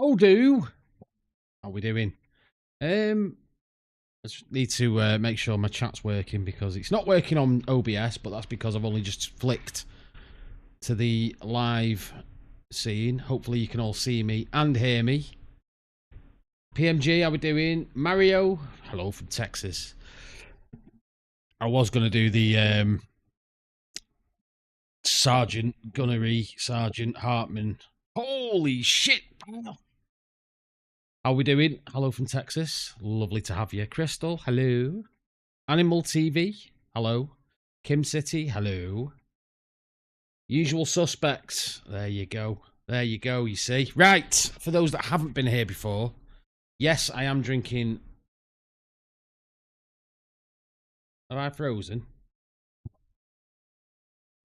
Oh, do. How we doing? I just need to make sure my chat's working because it's not working on OBS, but that's because I've only just flicked to the live scene. Hopefully you can all see me and hear me. PMG, how we doing? Mario, hello from Texas. I was going to do the Sergeant Gunnery, Sergeant Hartman. Holy shit, pal. How we doing? Hello from Texas. Lovely to have you. Crystal, hello. Animal TV, hello. Kim City, hello. Usual suspects. There you go. There you go, you see. Right, for those that haven't been here before, yes, I am drinking... Have I frozen?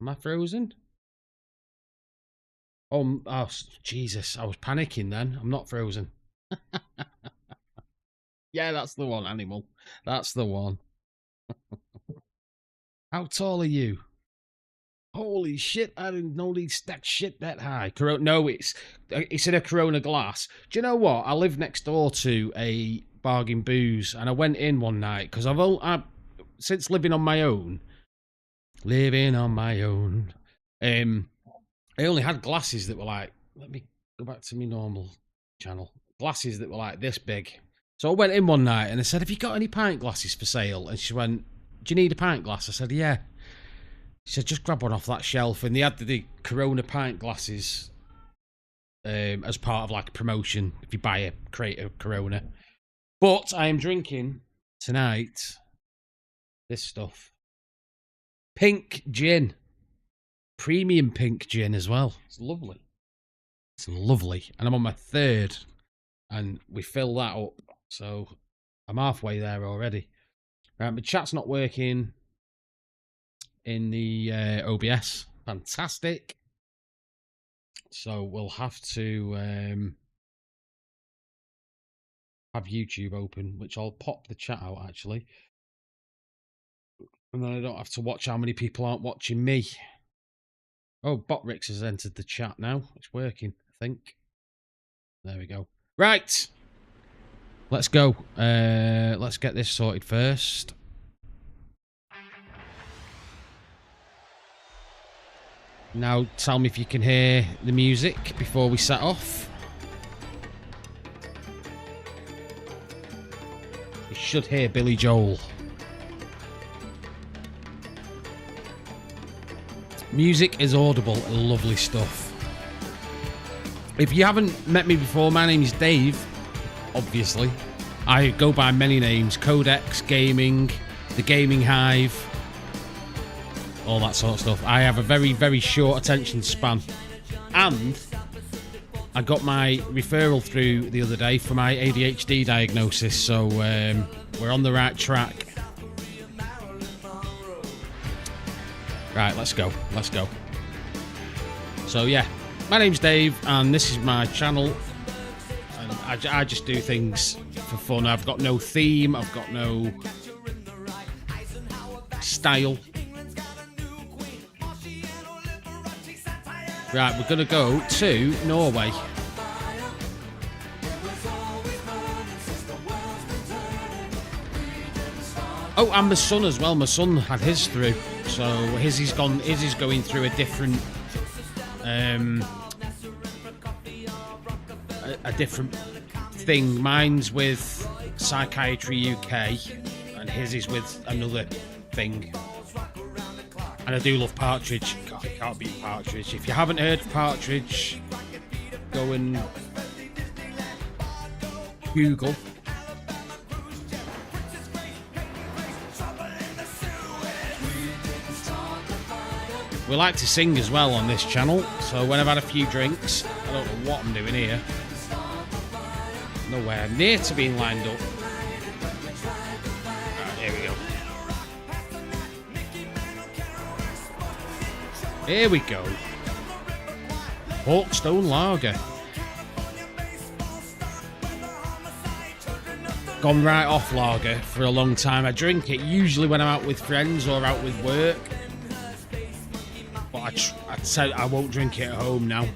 Am I frozen? Oh, Jesus, I was panicking then. I'm not frozen. Yeah, that's the one, Animal. That's the one. How tall are you? Holy shit, I didn't know they'd stack shit that high. No, it's in a Corona glass. Do you know what? I live next door to a Bargain Booze, and I went in one night, because since living on my own, I only had glasses that were like, let me go back to my normal channel. Glasses that were like this big. So I went in one night and I said, have you got any pint glasses for sale? And she went, do you need a pint glass? I said, yeah. She said, just grab one off that shelf. And they had the Corona pint glasses as part of like a promotion if you buy a crate of Corona. But I am drinking tonight this stuff. Pink gin. Premium pink gin as well. It's lovely. It's lovely. And I'm on my third. And we fill that up. So I'm halfway there already. Right, my chat's not working in the OBS. Fantastic. So we'll have to have YouTube open, which I'll pop the chat out actually. And then I don't have to watch how many people aren't watching me. Oh, Botrix has entered the chat now. It's working, I think. There we go. Right. Let's go. Let's get this sorted first. Now tell me if you can hear the music before we set off. You should hear Billy Joel. Music is audible. Lovely stuff. If you haven't met me before, my name is Dave. Obviously, I go by many names: Codex Gaming, The Gaming Hive, all that sort of stuff. I have a very, very short attention span, and I got my referral through the other day for my ADHD diagnosis, so we're on the right track. Right, let's go. Let's go. So yeah, my name's Dave, and this is my channel. I just do things for fun. I've got no theme. I've got no style. Right, we're going to go to Norway. Oh, and my son as well. My son had his through. So his is going through a different... a different thing. Mine's with Psychiatry UK, and his is with another thing. And I do love Partridge. God, it can't beat Partridge. If you haven't heard of Partridge, go and Google. We like to sing as well on this channel, so when I've had a few drinks, I don't know what I'm doing here. Nowhere near to being lined up. Right, here we go. Here we go. Hawkstone Lager. Gone right off lager for a long time. I drink it usually when I'm out with friends or out with work. But I said I won't drink it at home now.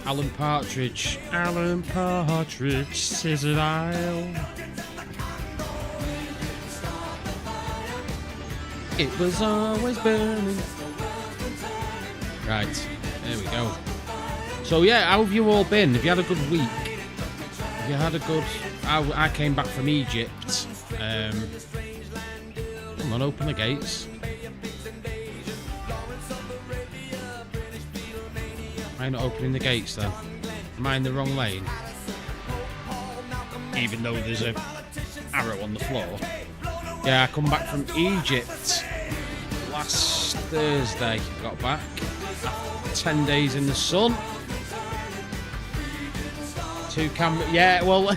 Alan Partridge. Alan Partridge, Scissored Isle. It was always burning. Right, there we go. So yeah, how have you all been? Have you had a good week? Have you had a good... I came back from Egypt. Come on, open the gates. Am I not opening the gates then? Am I in the wrong lane? Even though there's a arrow on the floor. Yeah, I come back from Egypt last Thursday. Got back. 10 days in the sun. 2 camera. Yeah, well,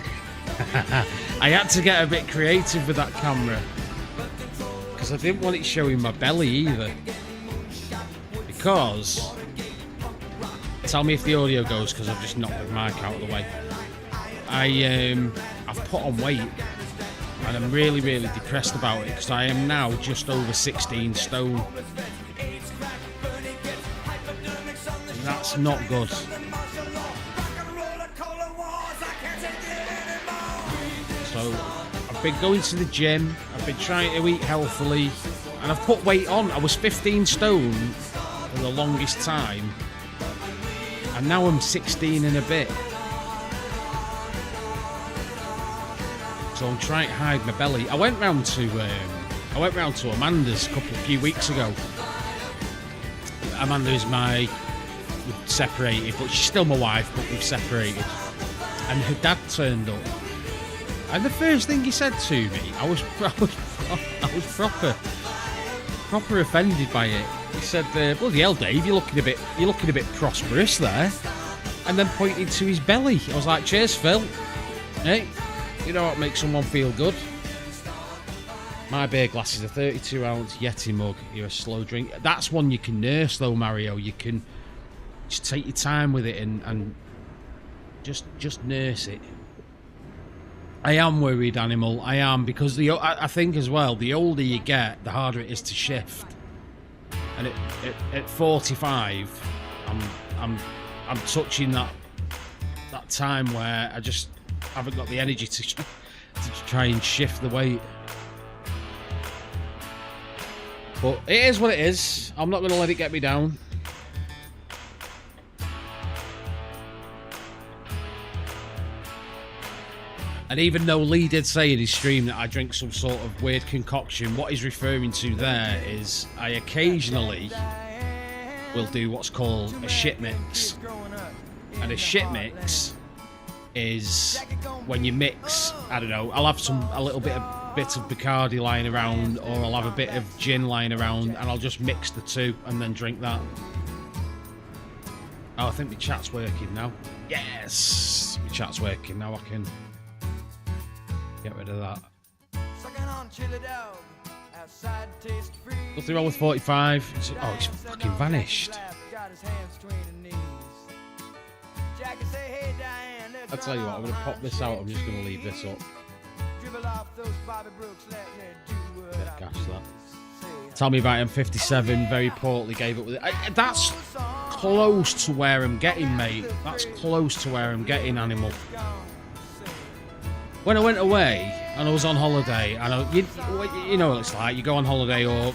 I had to get a bit creative with that camera because I didn't want it showing my belly either. Because, tell me if the audio goes because I've just knocked the mic out of the way. I've put on weight and I'm really, really depressed about it because I am now just over 16 stone. And that's not good. So I've been going to the gym, I've been trying to eat healthily, and I've put weight on. I was 15 stone for the longest time, and now I'm 16 and a bit. So I'm trying to hide my belly. I went round to Amanda's a few weeks ago. Amanda is we've separated, but she's still my wife, but we've separated. And her dad turned up. And the first thing he said to me, I was proper offended by it. He said, "Bloody hell, Dave, you're looking a bit prosperous there," and then pointed to his belly. I was like, "Cheers, Phil. Hey, you know what makes someone feel good?" My beer glass is a 32-ounce Yeti mug. You're a slow drink. That's one you can nurse, though, Mario. You can just take your time with it and just nurse it. I am worried, Animal. I am, because I think as well, the older you get, the harder it is to shift. And at 45, I'm touching that time where I just haven't got the energy to try and shift the weight. But it is what it is. I'm not going to let it get me down. And even though Lee did say in his stream that I drink some sort of weird concoction, what he's referring to there is I occasionally will do what's called a shit mix. And a shit mix is when you mix, I don't know, I'll have a little bit of Bacardi lying around, or I'll have a bit of gin lying around, and I'll just mix the two and then drink that. Oh, I think my chat's working now. Yes! My chat's working now, I can get rid of that. Nothing wrong with 45. It's fucking vanished. I'll tell you what, I'm going to pop this out. I'm just going to leave this up. Gosh, that. Tell me about it. I'm 57, very portly, gave up with it. That's close to where I'm getting, mate. That's close to where I'm getting, Animal. When I went away and I was on holiday, and you know what it's like, you go on holiday, or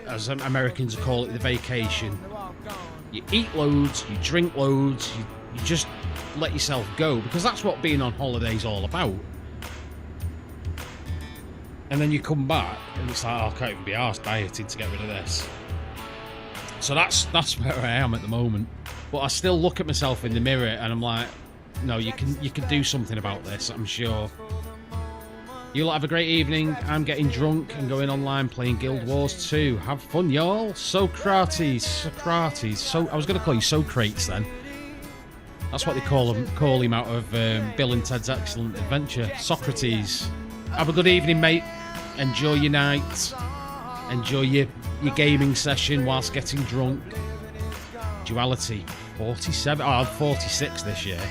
as Americans call it, the vacation. You eat loads, you drink loads, you just let yourself go, because that's what being on holiday is all about. And then you come back and it's like, oh, I can't even be arsed dieting to get rid of this. So that's where I am at the moment. But I still look at myself in the mirror and I'm like, no, you can do something about this, I'm sure. You'll have a great evening. I'm getting drunk and going online playing Guild Wars 2. Have fun, y'all. Socrates. I was going to call you Socrates then. That's what they call him out of Bill and Ted's Excellent Adventure. Socrates. Have a good evening, mate. Enjoy your night. Enjoy your gaming session whilst getting drunk. Duality. 47. Oh, I'm 46 this year.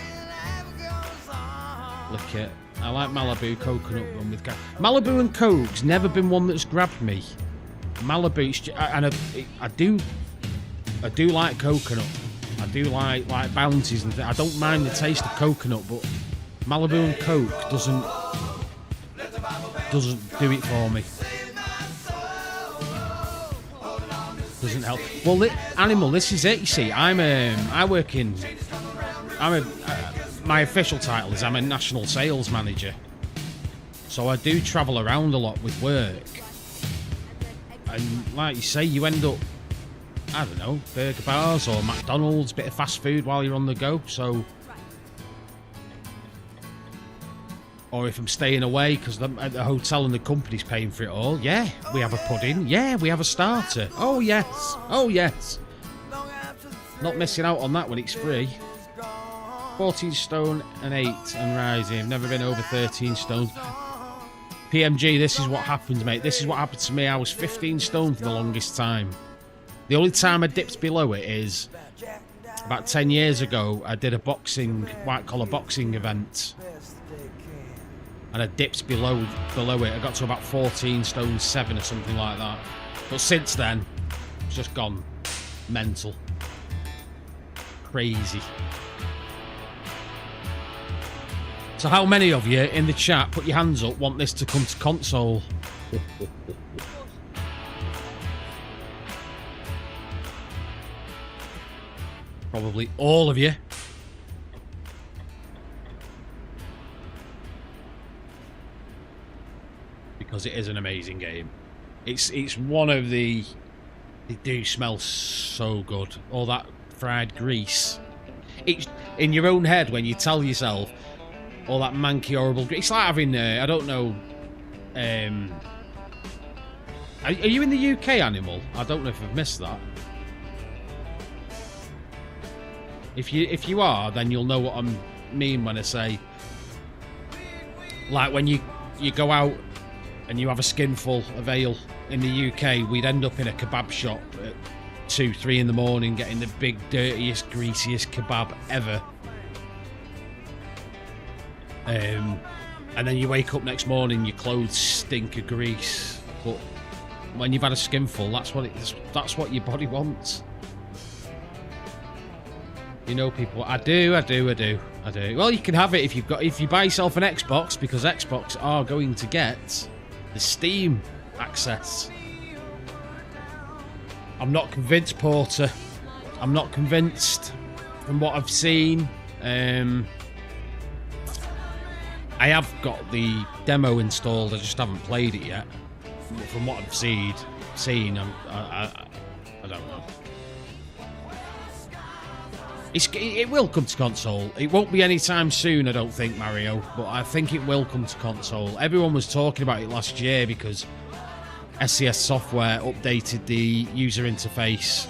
Look at. I like Malibu coconut rum with Malibu and Coke's never been one that's grabbed me. Malibu, and I do like coconut. I do like bounties and I don't mind the taste of coconut, but Malibu and Coke doesn't do it for me. Doesn't help. Well, Animal, this is it. You see, my official title is I'm a national sales manager. So I do travel around a lot with work. And like you say, you end up, I don't know, burger bars or McDonald's, bit of fast food while you're on the go. So, or if I'm staying away because at the hotel and the company's paying for it all, yeah, we have a pudding. Yeah, we have a starter. Oh yes, oh yes. Not missing out on that when it's free. 14 stone and 8 and rising. I've never been over 13 stones. PMG, this is what happens, mate. This is what happened to me. I was 15 stone for the longest time. The only time I dipped below it is about 10 years ago. I did a white collar boxing event. And I dipped below it. I got to about 14 stone 7 or something like that. But since then, it's just gone mental. Crazy. So how many of you in the chat, put your hands up, want this to come to console? Probably all of you. Because it is an amazing game. It's one of the... They do smell so good. All that fried grease. It's in your own head when you tell yourself... all that manky, horrible... It's like having, I don't know... Are you in the UK, Animal? I don't know if I've missed that. If you are, then you'll know what I mean when I say... Like when you go out and you have a skinful of ale in the UK, we'd end up in a kebab shop at 2-3 in the morning getting the big, dirtiest, greasiest kebab ever. And then you wake up next morning, your clothes stink of grease. But when you've had a skinful, that's what your body wants. You know, people. I do. Well, you can have it if you buy yourself an Xbox, because Xbox are going to get the Steam access. I'm not convinced, Porter. I'm not convinced from what I've seen. I have got the demo installed. I just haven't played it yet. From what I've seen, I don't know. It will come to console. It won't be anytime soon, I don't think, Mario, but I think it will come to console. Everyone was talking about it last year because SCS Software updated the user interface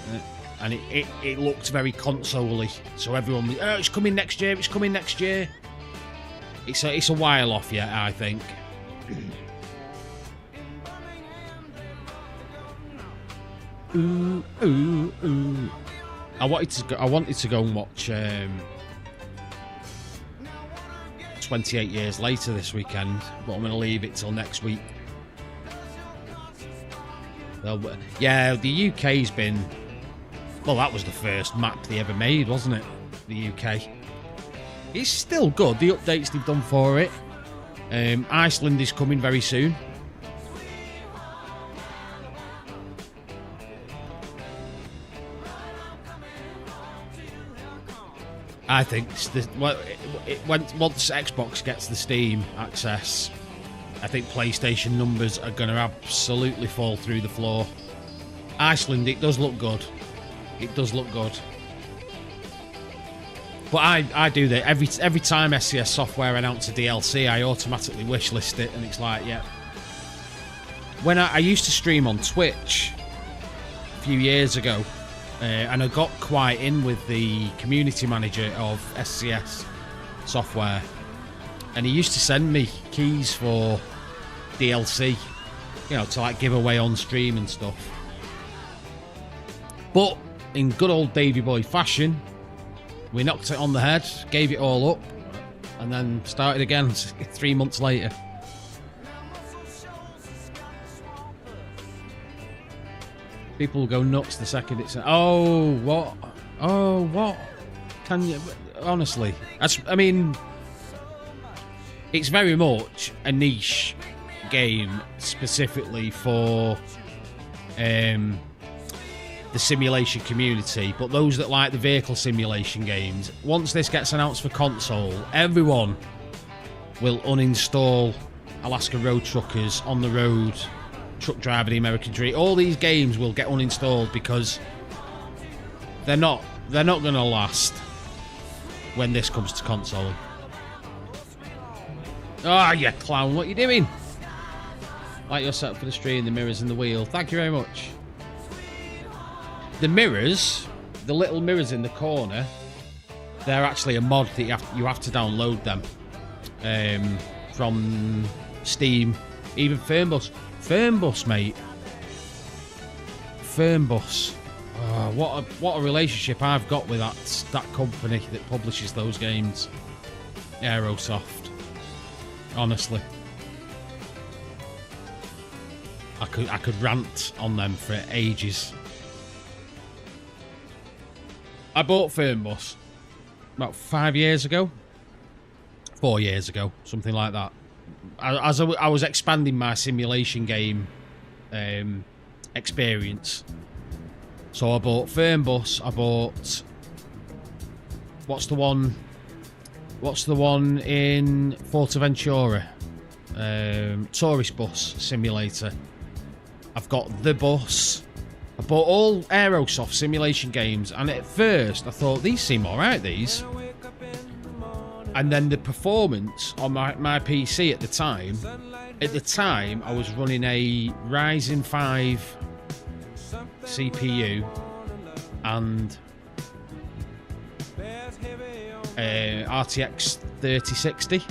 and it looked very console-y. So everyone was, oh, it's coming next year, it's coming next year. It's a while off yet, I think. Ooh, ooh, ooh. I wanted to go and watch 28 Years Later this weekend, but I'm going to leave it till next week. Well, yeah, the UK's been... Well, that was the first map they ever made, wasn't it? The UK. It's still good, the updates they've done for it. Iceland is coming very soon. I think once Xbox gets the Steam access, I think PlayStation numbers are going to absolutely fall through the floor. Iceland, it does look good. It does look good. But I do that every time SCS Software announce a DLC, I automatically wishlist it, and it's like, yeah. When I used to stream on Twitch a few years ago, and I got quite in with the community manager of SCS software, and he used to send me keys for DLC, you know, to like give away on stream and stuff. But in good old Davy Boy fashion, we knocked it on the head, gave it all up, and then started again 3 months later. People will go nuts the second it's... Oh, what? Oh, what? Can you... Honestly. I mean... It's very much a niche game specifically for the simulation community, but those that like the vehicle simulation games, once this gets announced for console, everyone will uninstall Alaska Road Truckers, On the Road, Truck Driver, The American Dream. All these games will get uninstalled because they're not going to last when this comes to console. Ah, you clown, what are you doing? Like your setup for the stream, the mirrors and the wheel. Thank you very much. The mirrors, the little mirrors in the corner, they're actually a mod that you have to download them from Steam. Even Fernbus. Fernbus, mate. Fernbus. Oh, what a relationship I've got with that company that publishes those games. Aerosoft. Honestly. I could rant on them for ages. I bought Fernbus about 5 years ago. 4 years ago, something like that. As I was expanding my simulation game experience. So I bought Fernbus, I bought... What's the one in Fortaventura? Tourist Bus Simulator. I've got The Bus. I bought all Aerosoft simulation games, and at first I thought, these seem alright, these. And then the performance on my PC at the time, I was running a Ryzen 5 CPU and RTX 3060.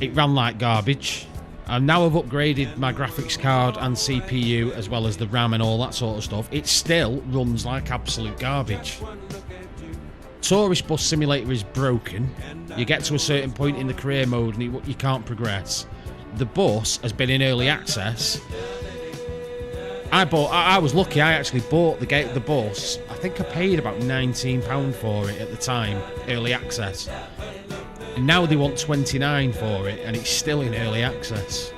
It ran like garbage. And now I've upgraded my graphics card and CPU as well as the RAM and all that sort of stuff. It still runs like absolute garbage. Tourist Bus Simulator is broken. You get to a certain point in the career mode and you can't progress. The bus has been in early access. I was lucky. I actually bought the bus. I think I paid about £19 for it at the time, early access. And now they want $29 for it, and it's still in early access.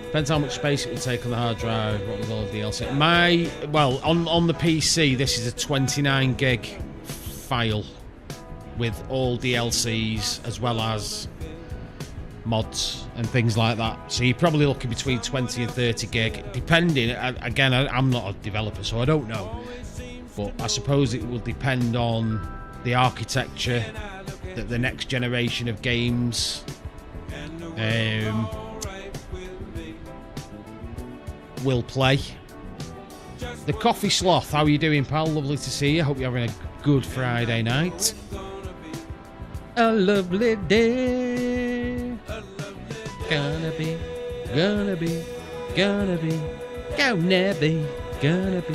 Depends how much space it will take on the hard drive. What was all the DLC? On the PC, this is a 29 gig file with all DLCs as well as mods and things like that. So you're probably looking between 20 and 30 gig, depending. Again, I'm not a developer, so I don't know. But I suppose it will depend on the architecture that the next generation of games will play. The Coffee Sloth, how are you doing, pal? Lovely to see you. Hope you're having a good Friday night. A lovely day. Gonna be, gonna be, gonna be, gonna be, gonna be.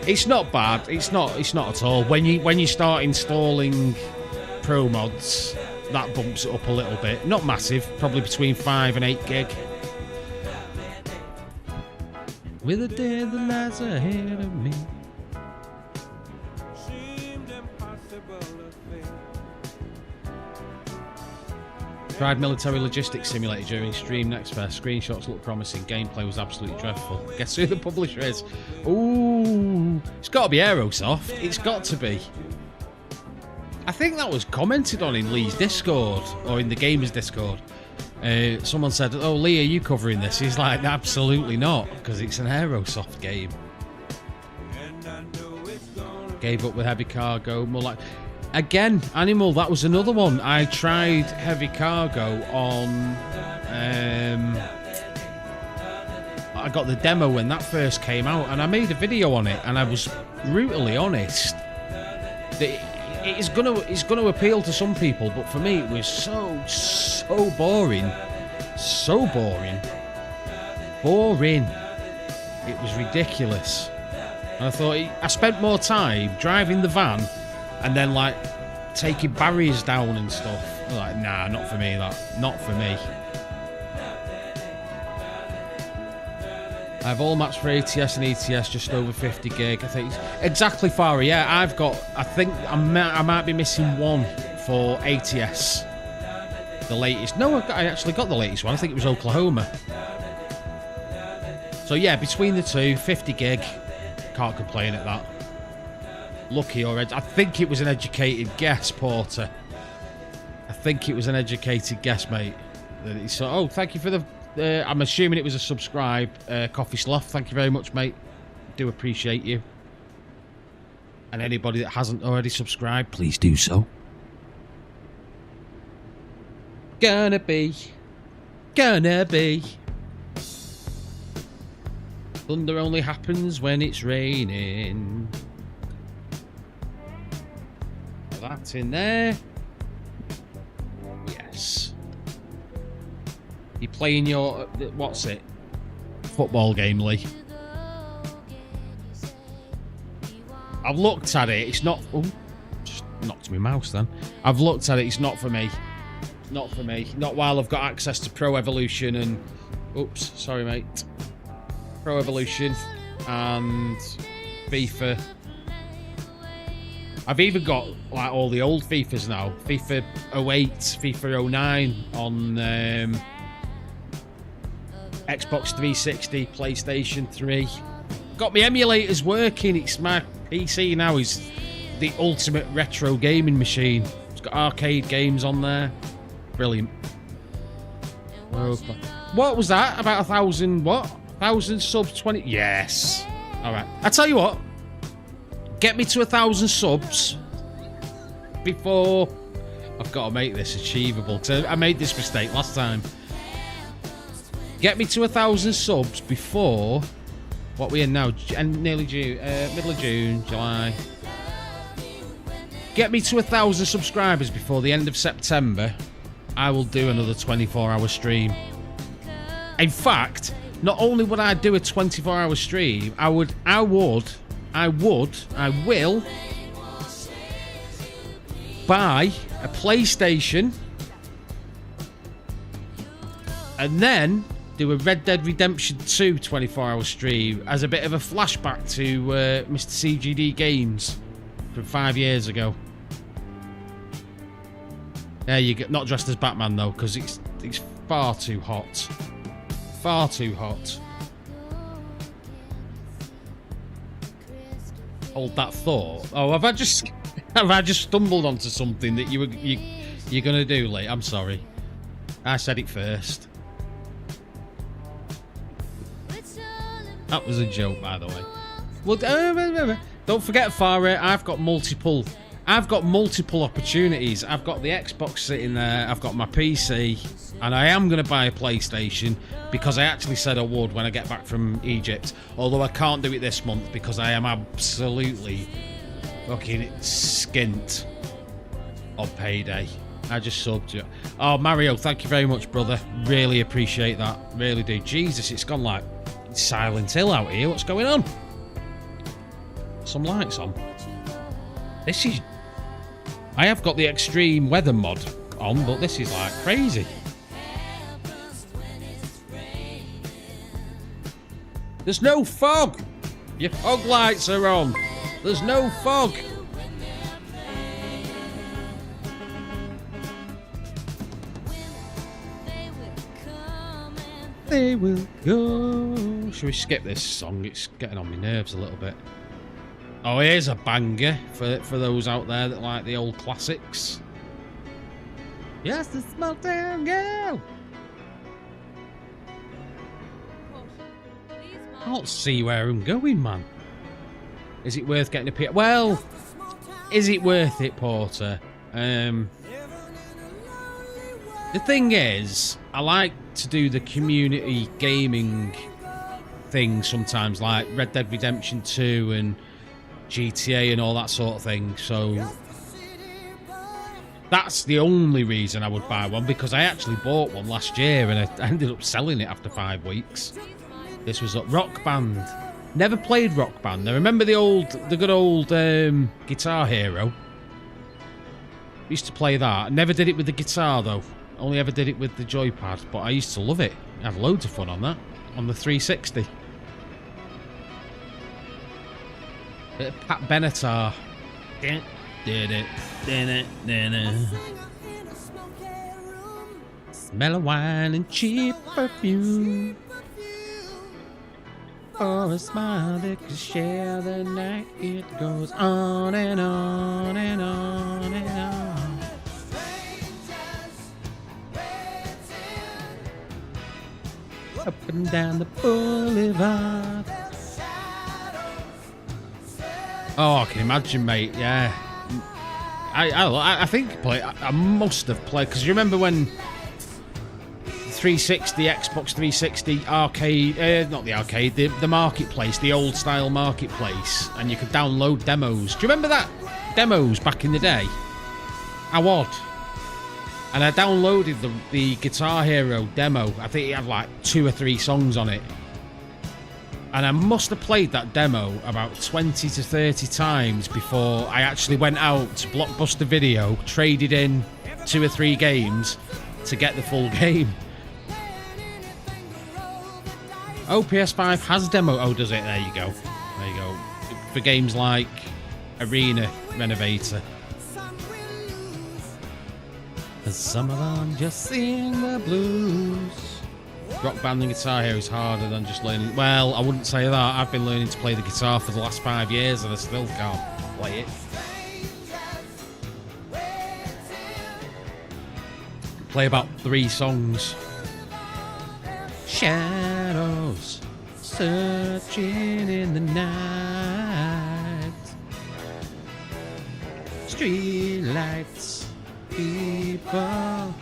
It's not bad. It's not at all. When you start installing pro mods, that bumps it up a little bit. Not massive, probably between 5 and 8 gig. With a day that lies ahead of me. Tried Military Logistics Simulator during Stream Next Fest. Screenshots look promising. Gameplay was absolutely dreadful. Guess who the publisher is? Ooh, it's got to be Aerosoft. It's got to be. I think that was commented on in Lee's Discord, or in the Gamers Discord. Someone said, "Oh, Lee, are you covering this?" He's like, "Absolutely not, because it's an Aerosoft game." Gave up with Heavy Cargo. More like. Again, Animal, that was another one. I tried Heavy Cargo on I got the demo when that first came out, and I made a video on it, and I was brutally honest that it's gonna appeal to some people, but for me it was so boring. So boring. It was ridiculous. And I thought I spent more time driving the van and then like taking barriers down and stuff. I was like, nah, not for me, that. Not for me. I have all maps for ATS and ETS, just over 50 gig. I think exactly, Farah. Yeah, I think I might be missing one for ATS. The latest. No, I actually got the latest one. I think it was Oklahoma. So yeah, between the two, 50 gig. Can't complain at that. Lucky already. I think it was an educated guess, Porter. I think it was an educated guess, mate. So, oh, thank you for the... I'm assuming it was a subscribe. Coffee Sloth, thank you very much, mate. Do appreciate you. And anybody that hasn't already subscribed, please do so. Gonna be. Thunder only happens when it's raining. That's in there. Yes. You playing your... what's it? Football game, Lee. I've looked at it. It's not... oh, just knocked my mouse then. I've looked at it. It's not for me. Not for me. Not while I've got access to Pro Evolution and... oops, sorry, mate. Pro Evolution and FIFA. I've even got like all the old FIFAs now. FIFA 08, FIFA 09 on Xbox 360, PlayStation 3. Got my emulators working. It's my PC now is the ultimate retro gaming machine. It's got arcade games on there. Brilliant. Okay. What was that? About 1,000 what? 1,000 subs, 20... yes. Alright. I tell you what. Get me to 1,000 subs before... I've got to make this achievable. Because I made this mistake last time. Get me to 1,000 subs before... what we in now? Nearly June. Middle of June, July. Get me to 1,000 subscribers before the end of September. I will do another 24-hour stream. In fact... not only would I do a 24-hour stream, I will buy a PlayStation and then do a Red Dead Redemption 2 24-hour stream as a bit of a flashback to Mr. CGD Games from 5 years ago. There you go. Not dressed as Batman though, because it's far too hot. Far too hot. Hold that thought. Oh, have I just stumbled onto something that you're gonna do, Lee? I'm sorry. I said it first. That was a joke, by the way. Well, don't forget, Farah. I've got multiple opportunities. I've got the Xbox sitting there. I've got my PC. And I am going to buy a PlayStation because I actually said I would when I get back from Egypt. Although I can't do it this month because I am absolutely fucking skint on payday. I just subbed you. Oh, Mario, thank you very much, brother. Really appreciate that. Really do. Jesus, it's gone like Silent Hill out here. What's going on? Some lights on. This is... I have got the extreme weather mod on, but this is like crazy. There's no fog! Your fog lights are on! There's no fog! They will go... Should we skip this song? It's getting on my nerves a little bit. Oh, here's a banger for those out there that like the old classics. Yes, the small town girl! I don't see where I'm going, man. Is it worth getting a pit? Well, is it worth it, Porter? The thing is, I like to do the community gaming things sometimes, like Red Dead Redemption 2 and GTA and all that sort of thing. So that's the only reason I would buy one, because I actually bought one last year and I ended up selling it after 5 weeks. This was a Rock Band. Never played Rock Band. I remember the good old Guitar Hero. Used to play that. Never did it with the guitar though. Only ever did it with the joypad, but I used to love it. I had loads of fun on that. On the 360. Bit of Pat Benatar. Smell of wine and cheap perfume. For a smile that could share the night. It goes on and on and on and on. Up and down the boulevard. Oh, I can imagine, mate. Yeah, I think I must have played, because you remember when 360, Xbox 360 arcade, not the arcade, the marketplace, the old style marketplace, and you could download demos. Do you remember that? Demos back in the day? How odd. And I downloaded the Guitar Hero demo. I think it had like 2 or 3 songs on it. And I must have played that demo about 20 to 30 times before I actually went out to Blockbuster Video, traded in 2 or 3 games to get the full game. Oh, PS5 has demo. Oh, does it? There you go. There you go. For games like Arena Renovator. Some of them just sing the blues. Rock Band and Guitar Hero is harder than just learning. Well, I wouldn't say that. I've been learning to play the guitar for the last 5 years and I still can't play it. Play about 3 songs. Shadows searching in the night. Street lights, people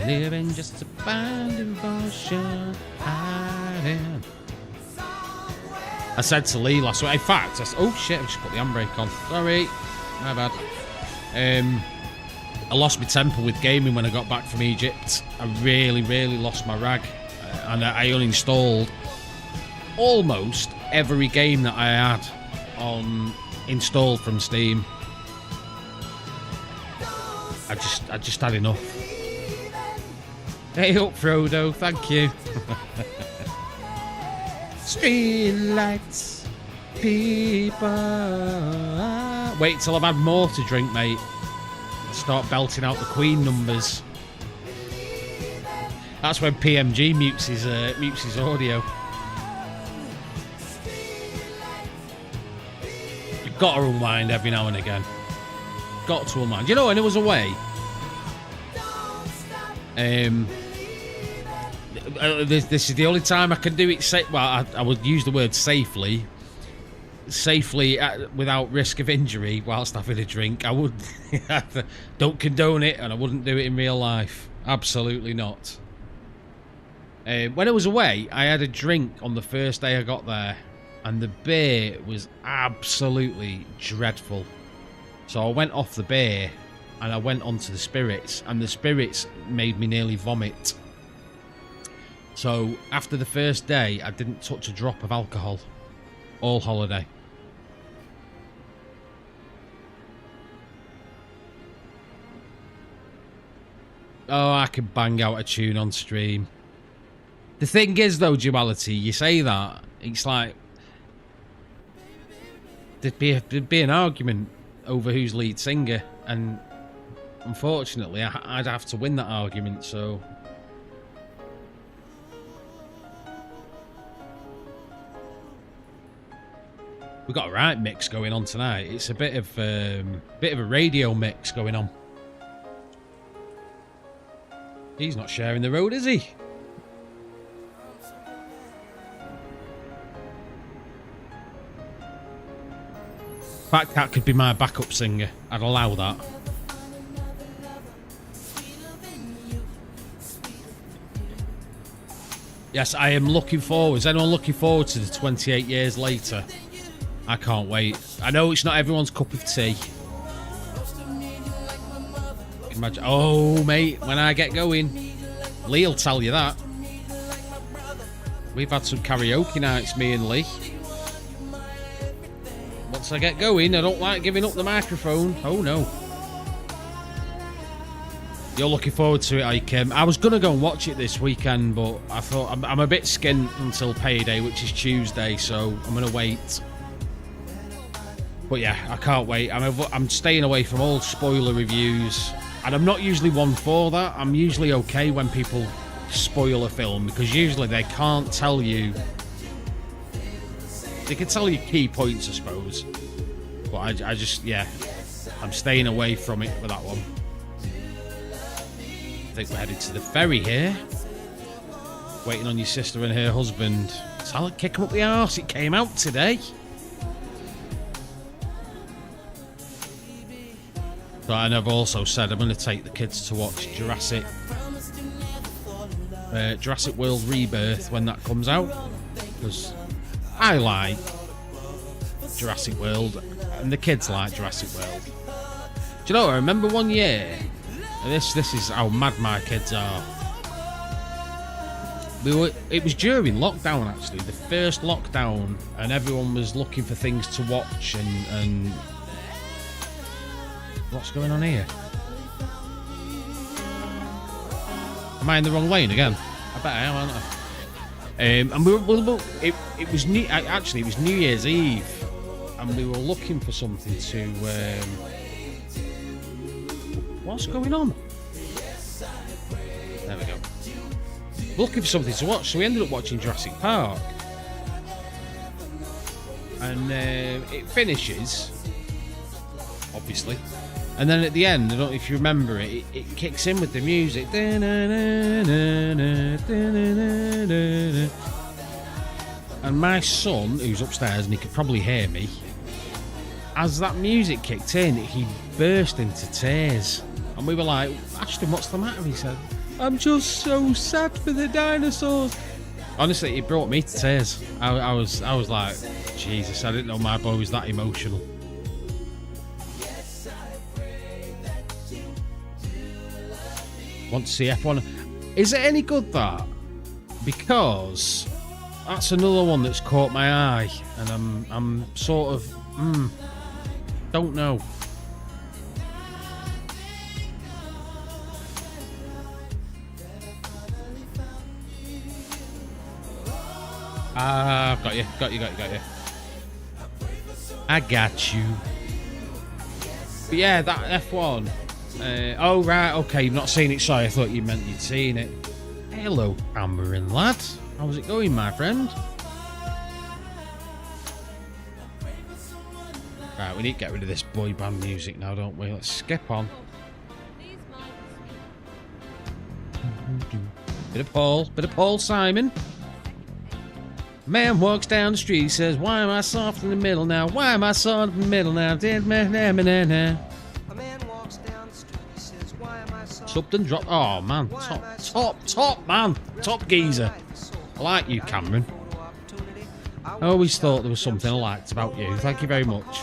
living just to find devotion, hiding. I said to Lee last week, in fact, oh shit, I just put the handbrake on. Sorry, my bad. I lost my temper with gaming when I got back from Egypt. I really lost my rag. And I uninstalled almost every game that I had installed from Steam. I just had enough. Hey up, Frodo, thank you. Street lights, people. Wait till I've had more to drink, mate. Start belting out the Queen numbers. That's when PMG mutes his audio. You've got to unwind every now and again. Got to unwind. You know, when it was away, this is the only time I can do it. Well, I would use the word safely without risk of injury whilst having a drink. I would don't condone it, and I wouldn't do it in real life. Absolutely not. When I was away, I had a drink on the first day I got there, and the beer was absolutely dreadful. So I went off the beer and I went onto the spirits, and the spirits made me nearly vomit. So after the first day, I didn't touch a drop of alcohol all holiday. Oh, I can bang out a tune on stream. The thing is, though, Duality, you say that, it's like there'd be an argument over who's lead singer, and unfortunately, I'd have to win that argument, so... We've got a right mix going on tonight. It's a bit of a radio mix going on. He's not sharing the road, is he? In fact, that could be my backup singer. I'd allow that. Yes, I am looking forward. Is anyone looking forward to the 28 years later? I can't wait. I know it's not everyone's cup of tea. Imagine, oh, mate, when I get going, Lee'll tell you that. We've had some karaoke nights, me and Lee. Once I get going, I don't like giving up the microphone. Oh, no. You're looking forward to it, Ike. I was going to go and watch it this weekend, but I thought I'm a bit skint until payday, which is Tuesday, so I'm going to wait. But yeah, I can't wait. I'm staying away from all spoiler reviews, and I'm not usually one for that. I'm usually okay when people spoil a film, because usually they can't tell you. They can tell you key points, I suppose. But I just, yeah, I'm staying away from it for that one. I think we're headed to the ferry here. Waiting on your sister and her husband. Tell her, kick him up the arse. It came out today. But and I've also said I'm going to take the kids to watch Jurassic World Rebirth when that comes out, because I like Jurassic World and the kids like Jurassic World. Do you know, I remember one year, and this is how mad my kids are. It was during lockdown, actually, the first lockdown, and everyone was looking for things to watch and what's going on here? Am I in the wrong lane again? I bet I am, aren't I? And it was new. Actually, it was New Year's Eve, and we were looking for something to. What's going on? There we go. Looking for something to watch, so we ended up watching Jurassic Park, and it finishes, obviously. And then at the end, I don't know if you remember it, it kicks in with the music. And my son, who's upstairs, and he could probably hear me, as that music kicked in, he burst into tears. And we were like, Ashton, what's the matter? He said, I'm just so sad for the dinosaurs. Honestly, it brought me to tears. I was like, Jesus, I didn't know my boy was that emotional. Want to see F1? Is it any good, that? Because that's another one that's caught my eye, and I'm sort of don't know. Got you. I got you. But yeah, that F1. Oh, right, okay, you've not seen it, sorry, I thought you meant you'd seen it. Hello, Cameron, lad. How's it going, my friend? Right, we need to get rid of this boy band music now, don't we? Let's skip on. Bit of Paul Simon. Man walks down the street, says, why am I soft in the middle now? Why am I soft in the middle now? Subbed and dropped. Oh man, top man, top geezer. I like you, Cameron. I always thought there was something I liked about you. Thank you very much.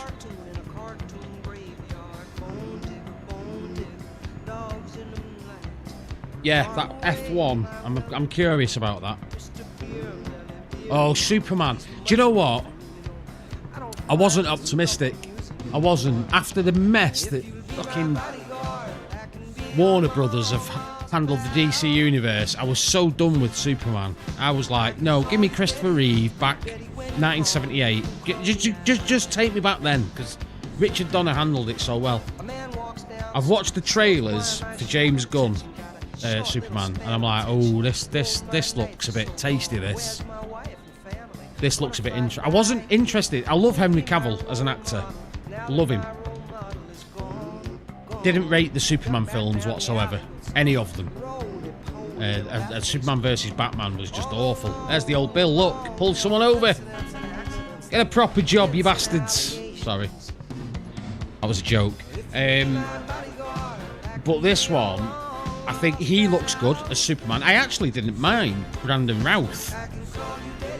Yeah, that F1. I'm curious about that. Oh, Superman. Do you know what? I wasn't optimistic. I wasn't. After the mess that fucking Warner Brothers have handled the DC universe, I was so done with Superman. I was like, no, give me Christopher Reeve back 1978. Just take me back then, because Richard Donner handled it so well. I've watched the trailers for James Gunn Superman, and I'm like, oh, this looks a bit tasty. This looks a bit interesting. I wasn't interested. I love Henry Cavill as an actor. Love him. Didn't rate the Superman films whatsoever. Any of them. Superman versus Batman was just awful. There's the old Bill. Look, pull someone over. Get a proper job, you bastards. Sorry. That was a joke. But this one, I think he looks good as Superman. I actually didn't mind Brandon Routh.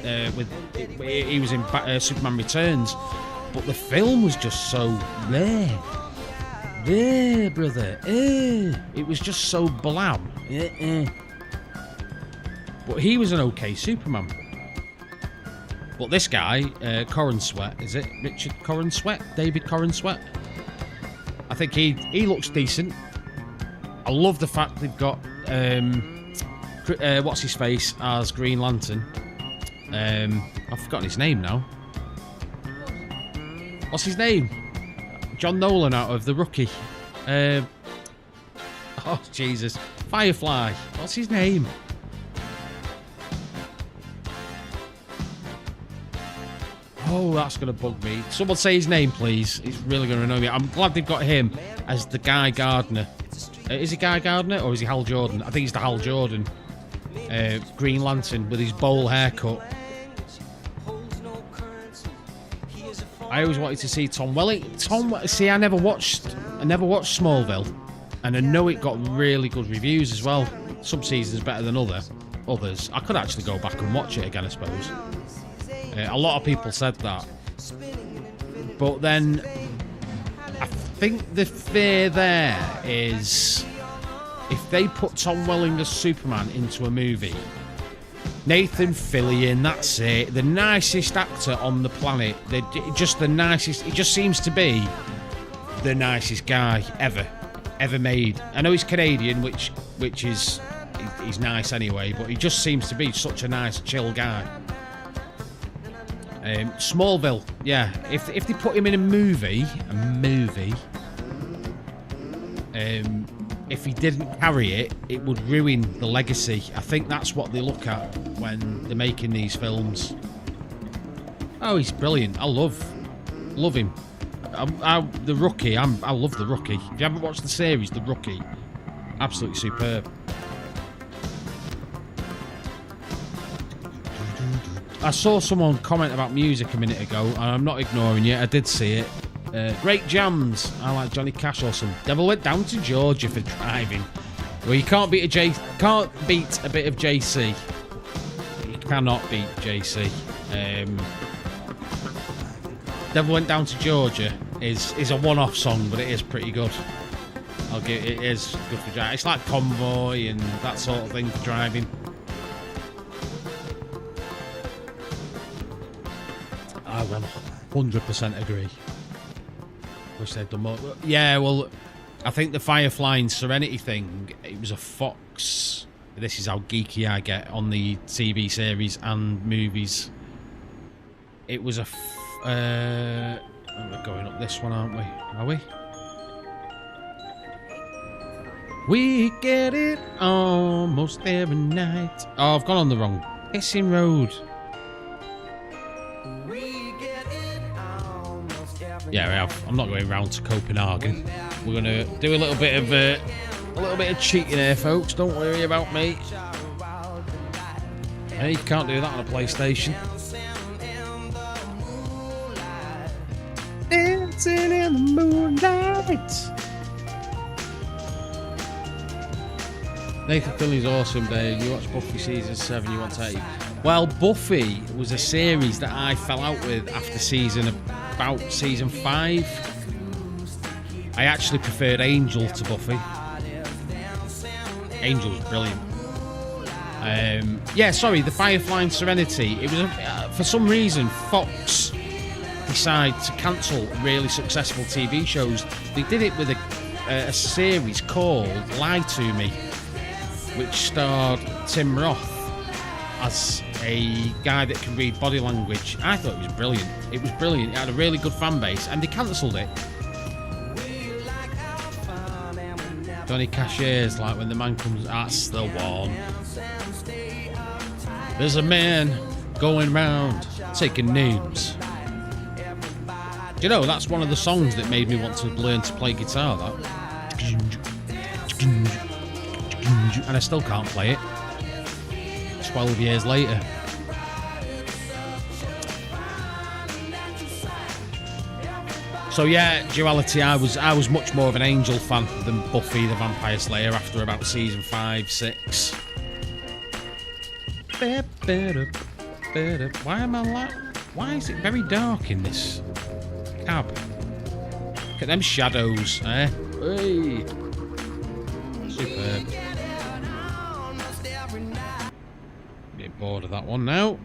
He was in Superman Returns, but the film was just so there, brother. It was just so blam. But he was an okay Superman. But this guy, Corenswet, is it Richard Corenswet? David Corenswet? I think he looks decent. I love the fact they've got what's his face as Green Lantern. I've forgotten his name now. What's his name? John Nolan out of The Rookie. Oh Jesus, Firefly. What's his name? Oh, that's going to bug me. Someone say his name, please. It's really going to annoy me. I'm glad they've got him as the Guy Gardner. Is he Guy Gardner or is he Hal Jordan? I think he's the Hal Jordan. Green Lantern with his bowl haircut. I always wanted to see Tom Welling. See, I never watched Smallville, and I know it got really good reviews as well. Some seasons better than others. I could actually go back and watch it again, I suppose. A lot of people said that, but then I think the fear there is if they put Tom Welling as Superman into a movie, Nathan Fillion, that's it, the nicest actor on the planet, just the nicest. He just seems to be the nicest guy ever made. I know he's Canadian, which is he's nice anyway, but he just seems to be such a nice, chill guy. Smallville, yeah. If they put him in a movie, if he didn't carry it, it would ruin the legacy. I think that's what they look at when they're making these films. Oh, he's brilliant. I love him. The Rookie. I love The Rookie. If you haven't watched the series, The Rookie, absolutely superb. I saw someone comment about music a minute ago, and I'm not ignoring you. I did see it. Great jams. I like Johnny Cash. Awesome. Devil went down to Georgia for driving. Well, you can't beat a bit of JC. You cannot beat JC. Devil went down to Georgia is a one-off song, but it is pretty good. It is good for driving. It's like Convoy and that sort of thing for driving. I 100% agree. Wish they'd done more. Yeah, well, I think the Firefly and Serenity thing, it was a Fox. This is how geeky I get on the TV series and movies. It was we're going up this one, aren't we? Are we? We get it almost every night. Oh, I've gone on the wrong pissing road. Yeah, we have. I'm not going round to Copenhagen. We're gonna do a little bit of cheating here, folks. Don't worry about me. Hey, you can't do that on a PlayStation. Dancing in the moonlight. Nathan Fillion's awesome, Dave. You watch Buffy season 7, you want to hate. Well, Buffy was a series that I fell out with after about season 5. I actually preferred Angel to Buffy. Angel was brilliant. The Firefly and Serenity. It was for some reason Fox decided to cancel really successful TV shows. They did it with a series called Lie to Me, which starred Tim Roth as a guy that can read body language. I thought it was brilliant. It was brilliant. It had a really good fan base, and they cancelled it. Johnny Cashier's like when the man comes, that's the one. There's a man going round taking names. Do you know, that's one of the songs that made me want to learn to play guitar, that. And I still can't play it 12 years later. So yeah, Duality, I was much more of an Angel fan than Buffy the Vampire Slayer after about season 5, 6. Why am I like... Why is it very dark in this cab? Look at them shadows, eh? Hey. Superb. Getting bored of that one now.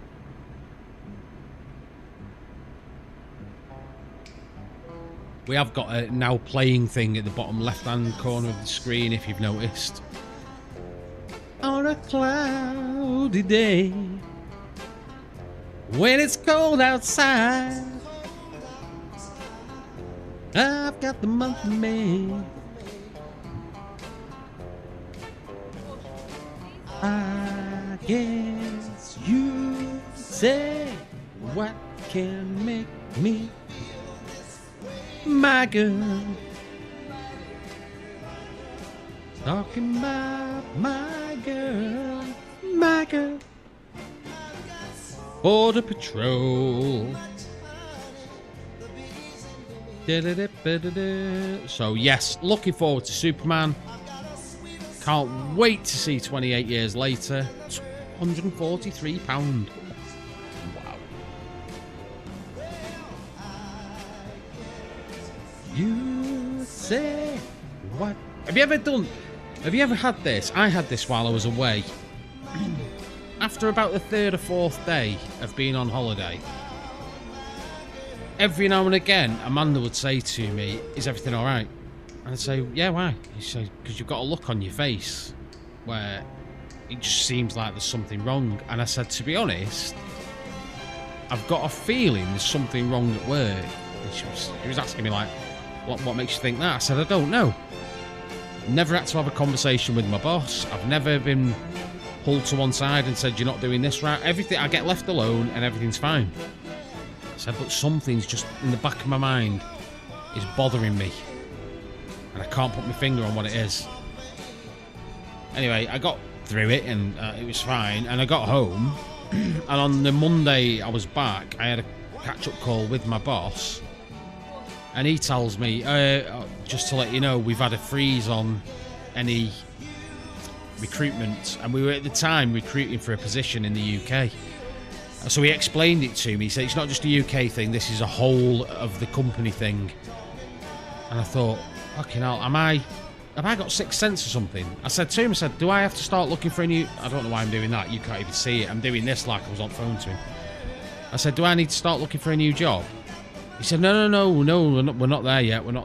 We have got a now playing thing at the bottom left-hand corner of the screen, if you've noticed. On a cloudy day, when it's cold outside, I've got the month of May. I guess you say what can make me my girl. Talking about my girl, my girl. Border Patrol. So yes, looking forward to Superman. Can't wait to see 28 years later. £143. Wow. You say what? Have you ever had this? I had this while I was away. After about the 3rd or 4th day of being on holiday, every now and again, Amanda would say to me, "Is everything all right?" And I'd say, "Yeah, why?" She'd say, "Because you've got a look on your face where it just seems like there's something wrong." And I said, "To be honest, I've got a feeling there's something wrong at work." And she was asking me like, what makes you think that? I said, "I don't know. Never had to have a conversation with my boss. I've never been pulled to one side and said, you're not doing this right. Everything, I get left alone and everything's fine." I said, "But something's just in the back of my mind is bothering me. And I can't put my finger on what it is." Anyway, I got through it and it was fine. And I got home. And on the Monday I was back, I had a catch-up call with my boss. And he tells me, just to let you know, we've had a freeze on any recruitment. And we were at the time recruiting for a position in the UK. So he explained it to me. He said, it's not just a UK thing, this is a whole of the company thing. And I thought, fucking hell, have I got sixth sense or something? I said to him, do I have to start looking for a new... I don't know why I'm doing that, you can't even see it. I'm doing this like I was on the phone to him. I said, do I need to start looking for a new job? He said, no, we're not there yet, and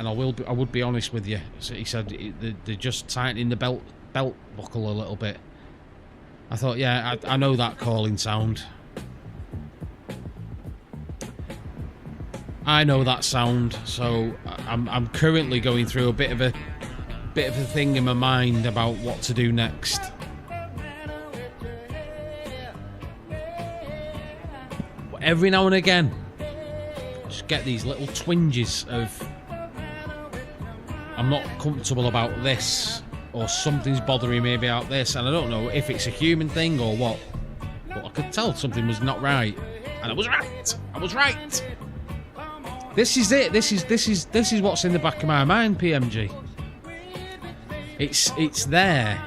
I would be honest with you. So he said, they're just tightening the belt buckle a little bit. I thought, yeah, I know that calling sound. I know that sound, so I'm currently going through a bit of a thing in my mind about what to do next. But every now and again, I just get these little twinges of I'm not comfortable about this, or something's bothering me about this, and I don't know if it's a human thing or what. But I could tell something was not right, and I was right. I was right. This is it. This is what's in the back of my mind, PMG. It's there.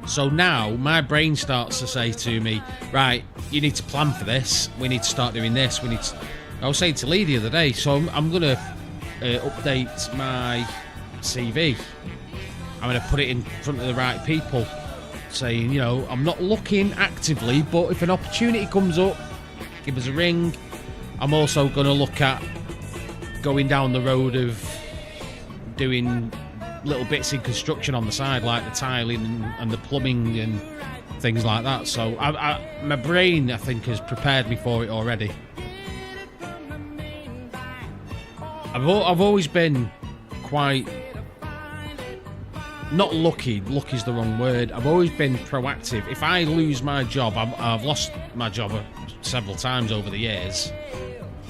So now my brain starts to say to me, right, you need to plan for this. We need to start doing this. I was saying to Lee the other day, so I'm going to update my CV. I'm going to put it in front of the right people, saying, I'm not looking actively, but if an opportunity comes up, give us a ring. I'm also going to look at going down the road of doing little bits in construction on the side, like the tiling and the plumbing and things like that. So my brain, I think, has prepared me for it already. I've always been quite not lucky. Lucky is the wrong word. I've always been proactive. If I lose my job, I've lost my job several times over the years.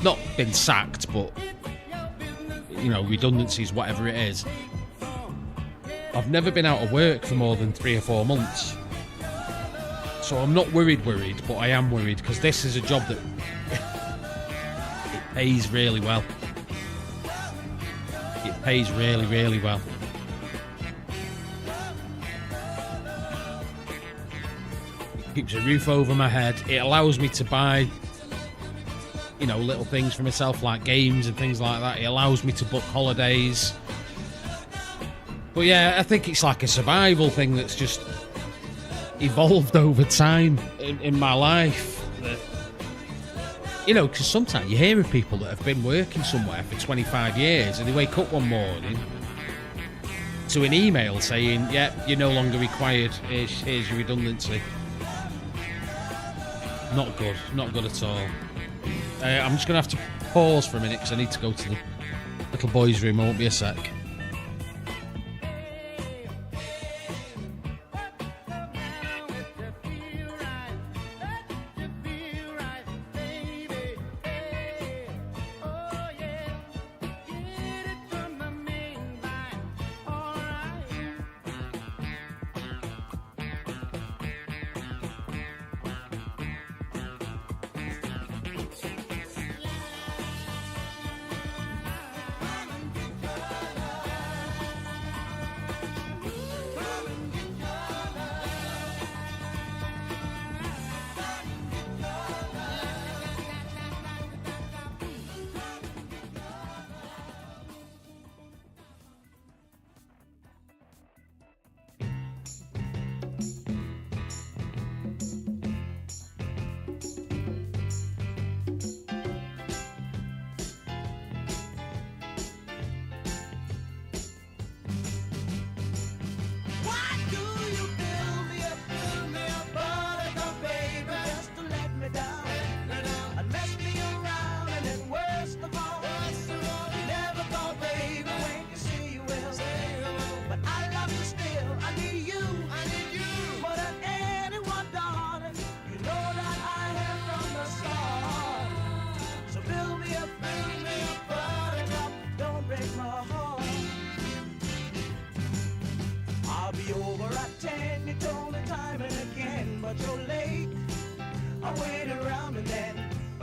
Not been sacked, but redundancies, whatever it is. I've never been out of work for more than 3 or 4 months. So I'm not worried, but I am worried because this is a job that it pays really well. It pays really, really well. It keeps a roof over my head. It allows me to buy, you know, little things for myself like games and things like that. It allows me to book holidays. But yeah, I think it's like a survival thing that's just evolved over time in my life. You know, because sometimes you hear of people that have been working somewhere for 25 years and they wake up one morning to an email saying, yeah, you're no longer required, here's your redundancy. Not good, not good at all. I'm just going to have to pause for a minute because I need to go to the little boy's room. I won't be a sec.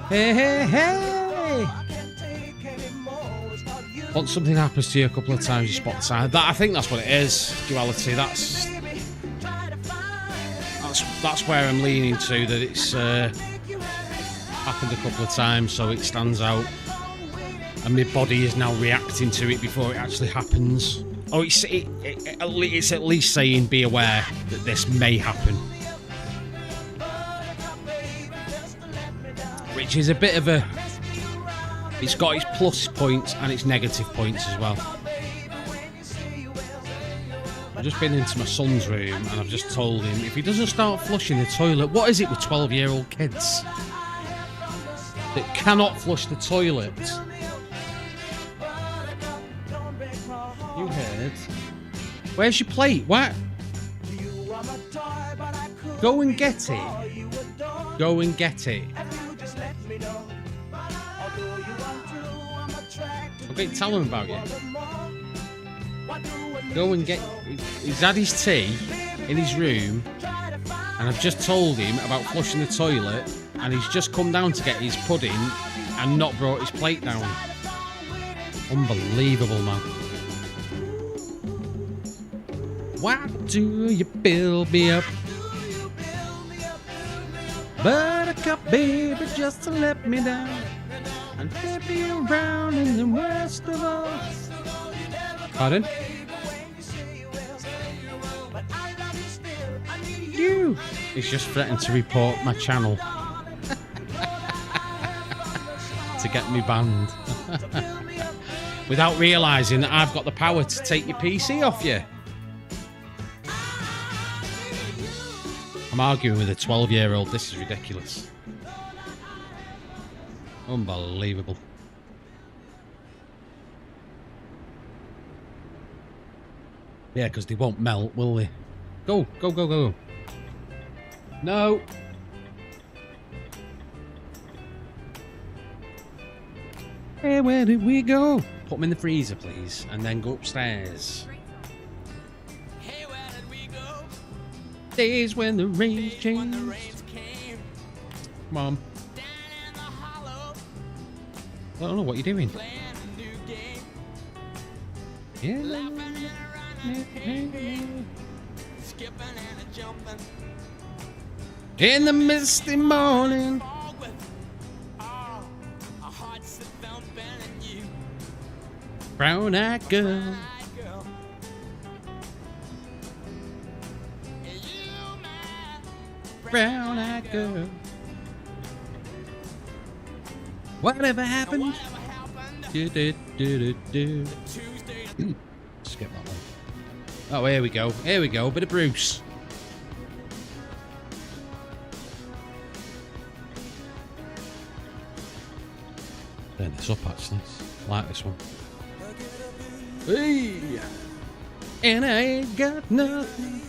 Hey, hey, hey! Once something happens to you a couple of times, you spot the sign. I think that's what it is. Duality. That's where I'm leaning to. That it's happened a couple of times, so it stands out, and my body is now reacting to it before it actually happens. Oh, it's at least saying, be aware that this may happen. Which is a bit of a... It's got its plus points and its negative points as well. I've just been into my son's room and I've just told him, if he doesn't start flushing the toilet... What is it with 12-year-old kids that cannot flush the toilet? You heard? Where's your plate? What? Go and get it. Go and get it. Okay, tell him about you. Go and get... He's had his tea in his room and I've just told him about flushing the toilet and he's just come down to get his pudding and not brought his plate down. Unbelievable, man. Why do you build me up? Buttercup, baby, just to let me down and flip me around in the worst of all. Pardon? You. He's just threatened to report my channel to get me banned. Without realising that I've got the power to take your PC off you. I'm arguing with a 12-year-old. This is ridiculous. Unbelievable. Yeah, because they won't melt, will they? Go, go, go, go. No. Hey, where did we go? Put them in the freezer, please, and then go upstairs. Hey, where did we go? Days when the rain changed. Come on. I don't know what you're doing. Yeah. In the misty morning. Brown-eyed girl. Brown-eyed girl. Whatever happened? Skip that one. Oh, here we go. Here we go. Bit of Bruce. Turn this up, actually. I like this one. Hey! And I ain't got nothing.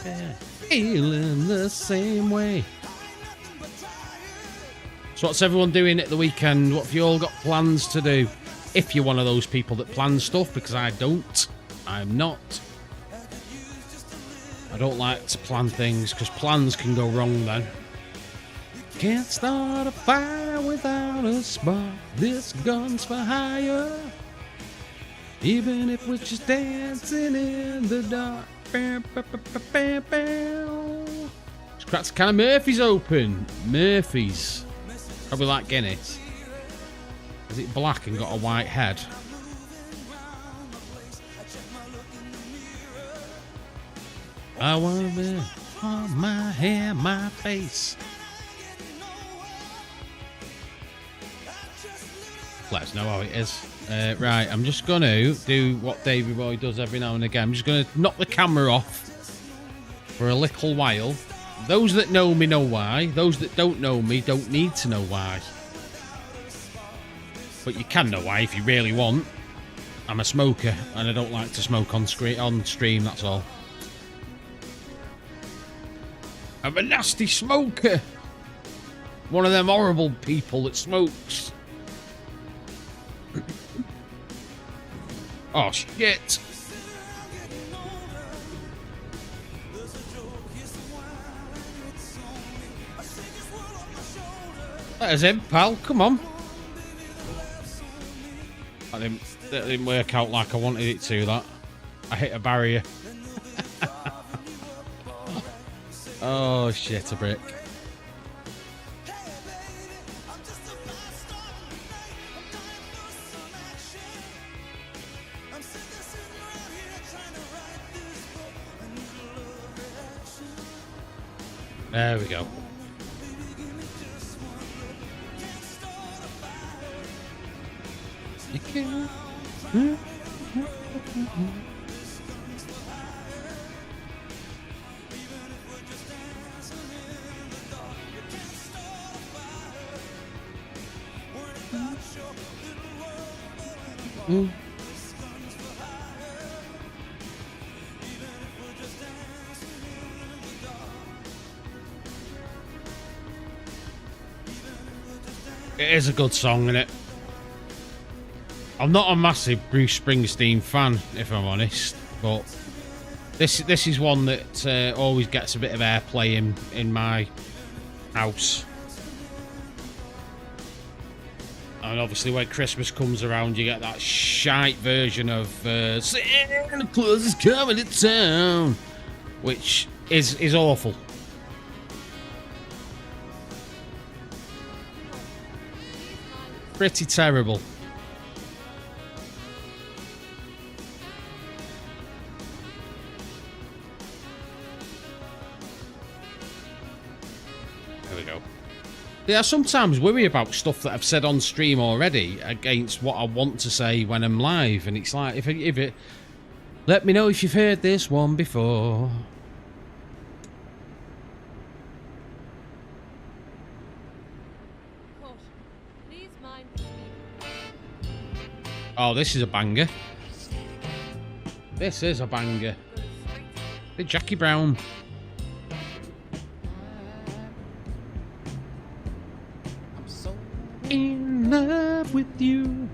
Yeah. Feeling the same way. So what's everyone doing at the weekend? What have you all got plans to do? If you're one of those people that plan stuff, because I don't. I'm not. I don't like to plan things, because plans can go wrong then. Can't start a fire without a spark. This gun's for hire. Even if we're just dancing in the dark. Just cracked a can of Murphy's open. Murphy's. Probably like Guinness. Is it black and got a white head? I want to be on my hair, my face. Let us know how it is. Right, I'm just going to do what Davey Boy does every now and again. I'm just going to knock the camera off for a little while. Those that know me know why. Those that don't know me don't need to know why. But you can know why if you really want. I'm a smoker and I don't like to smoke on stream, that's all. I'm a nasty smoker. One of them horrible people that smokes. Oh shit. That is him, pal. Come on. That didn't work out like I wanted it to, that. I hit a barrier. Oh shit, a brick. There we go. You can. It is a good song, isn't it? I'm not a massive Bruce Springsteen fan, if I'm honest, but this is one that always gets a bit of airplay in my house. And obviously when Christmas comes around, you get that shite version of Santa Claus is coming to town, which is awful. Pretty terrible. There we go. Yeah, I sometimes worry about stuff that I've said on stream already against what I want to say when I'm live, and it's like if it let me know if you've heard this one before. Oh, this is a banger. This is a banger. Hey, Jackie Brown. I'm so in love with you.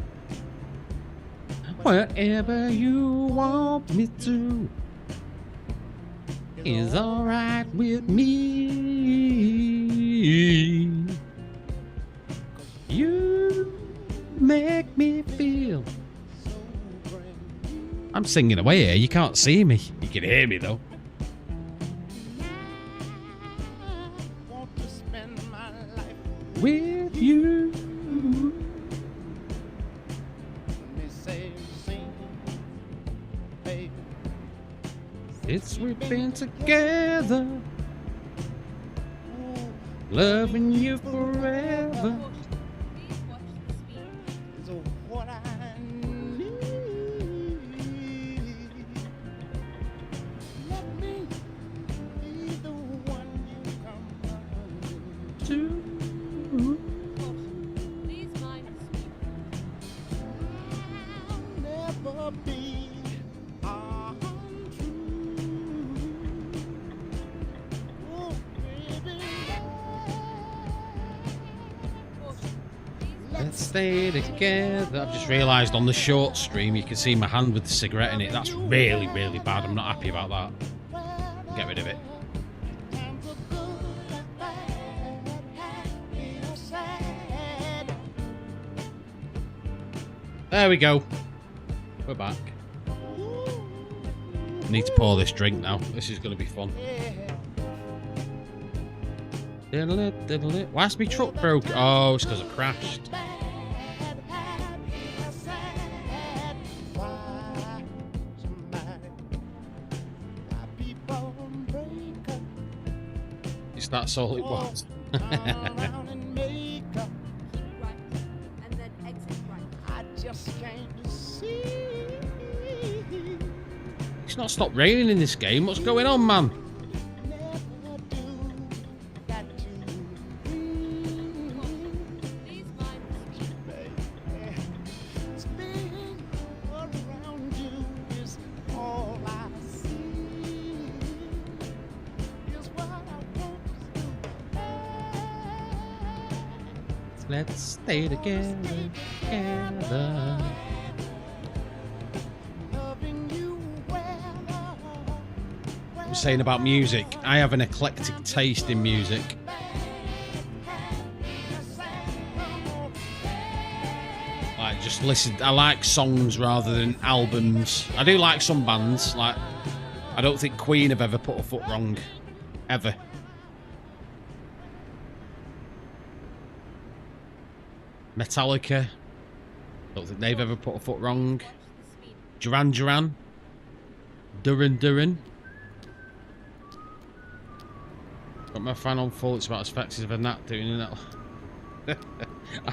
Whatever you want me to is alright with me. You singing away here. You can't see me. You can hear me though. With you. It's we've been together, loving you forever. Let's stay together. I've just realised on the short stream you can see my hand with the cigarette in it. That's really, really bad. I'm not happy about that. Get rid of it. There we go. We're back. I need to pour this drink now. This is going to be fun. Why's my truck broke? Oh, it's because I crashed. Is that all it was? It's not stopped raining in this game. What's going on, man? Let's stay together, together. I'm saying about music. I have an eclectic taste in music. Like, just listen. I like songs rather than albums. I do like some bands. Like, I don't think Queen have ever put a foot wrong, ever. Metallica, don't think they've ever put a foot wrong. Duran Duran, Duran. Got my fan on full. It's about as fast as a gnat doing that.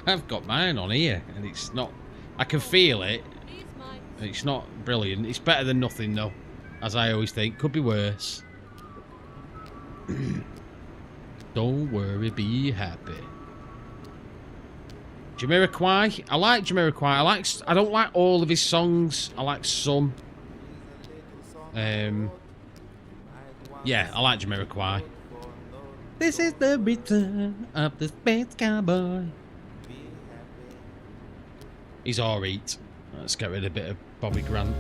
I've got mine on here, and it's not. I can feel it. It's not brilliant. It's better than nothing, though, as I always think. Could be worse. Don't worry, be happy. Jamiroquai. I like Jamiroquai. I don't like all of his songs. I like some. Yeah, I like Jamiroquai. This is the return of the Space Cowboy. He's alright. Let's get rid of a bit of Bobby Grant.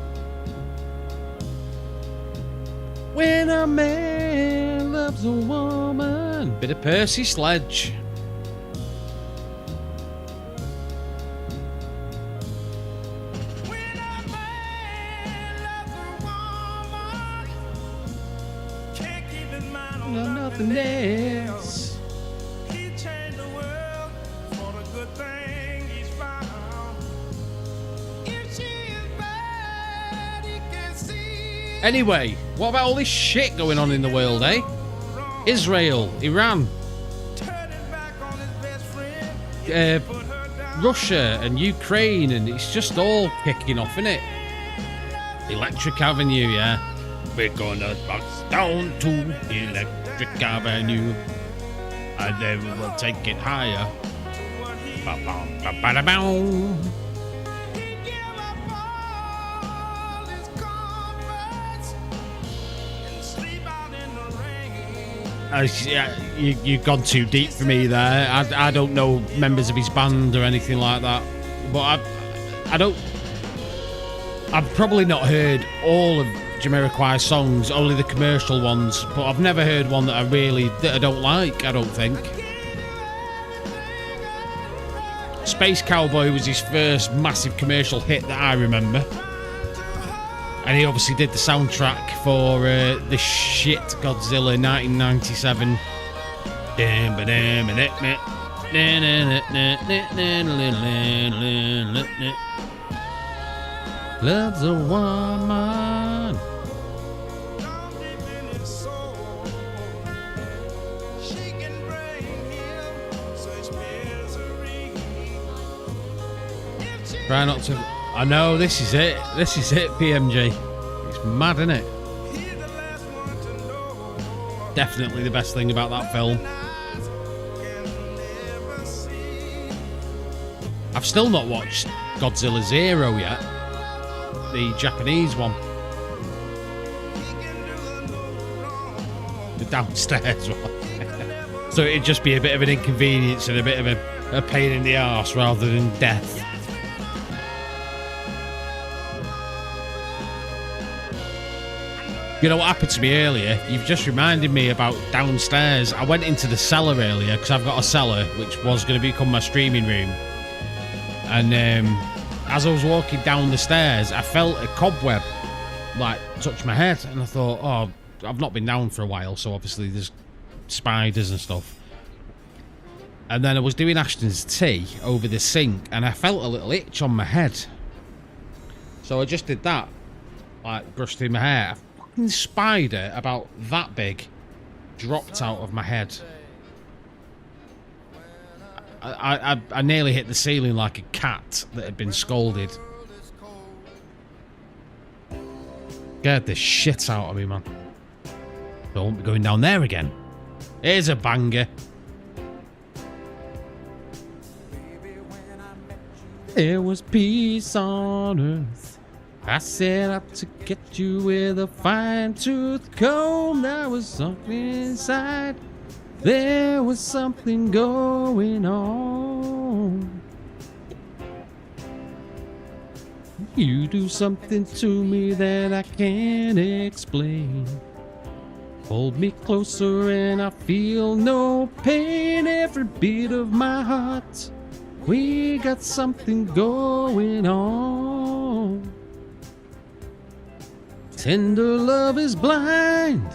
When a man loves a woman. Bit of Percy Sledge. Nothing else. He changed the world for the good thing he's found. If she is bad, he can see. Anyway, what about all this shit going on in the world, eh? Israel, Iran, Russia and Ukraine, and it's just all kicking off, innit? Electric Avenue, yeah. We're gonna box down to Electric Avenue, and then we'll take it higher. Ba-ba-ba-ba-da-bow. You've gone too deep for me there. I don't know members of his band or anything like that, but I've probably not heard all of Jamiroquai songs, only the commercial ones, but I've never heard one that I don't like, I don't think. Space Cowboy was his first massive commercial hit that I remember. And he obviously did the soundtrack for the shit Godzilla 1997. Love's a woman. Try not to. I know, this is it. This is it, PMG. It's mad, isn't it? Definitely the best thing about that film. I've still not watched Godzilla Zero yet. The Japanese one. The downstairs one. So it'd just be a bit of an inconvenience and a bit of a pain in the arse rather than death. You know what happened to me earlier? You've just reminded me about downstairs. I went into the cellar earlier because I've got a cellar which was going to become my streaming room. And as I was walking down the stairs, I felt a cobweb like touch my head. And I thought, oh, I've not been down for a while, so obviously there's spiders and stuff. And then I was doing Ashton's tea over the sink and I felt a little itch on my head. So I just did that, like brushed through my hair. Spider about that big dropped out of my head. I nearly hit the ceiling like a cat that had been scolded. Scared the shit out of me, man. Don't be going down there again. Here's a banger. There was peace on earth. I set up to get you with a fine-tooth comb. There was something inside. There was something going on. You do something to me that I can't explain. Hold me closer and I feel no pain. Every beat of my heart, we got something going on. Tender love is blind.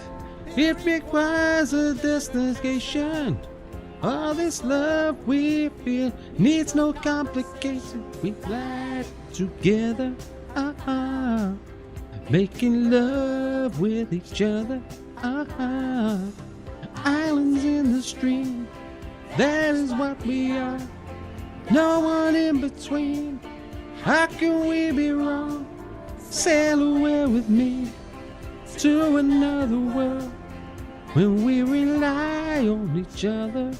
It requires a destination. All this love we feel needs no complication. We glide together, making love with each other. Islands in the stream, that is what we are. No one in between. How can we be wrong? Sail away with me to another world when we rely on each other.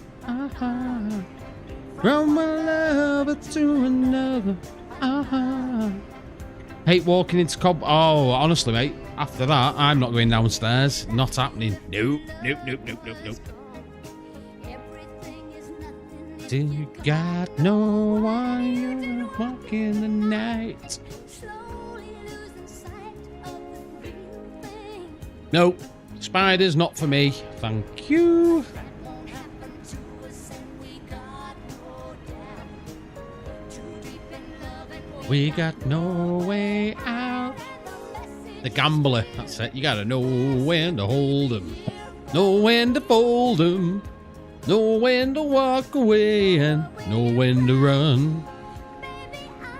From one lover to another. Hate walking into Cobb. Oh, honestly, mate. After that, I'm not going downstairs. Not happening. Nope. Till you got no one, you're walking the night. Nope, spiders not for me. Thank you. We got no way out. The gambler, that's it. You gotta know when to hold 'em, know when to fold 'em, know when to walk away, and know when to run.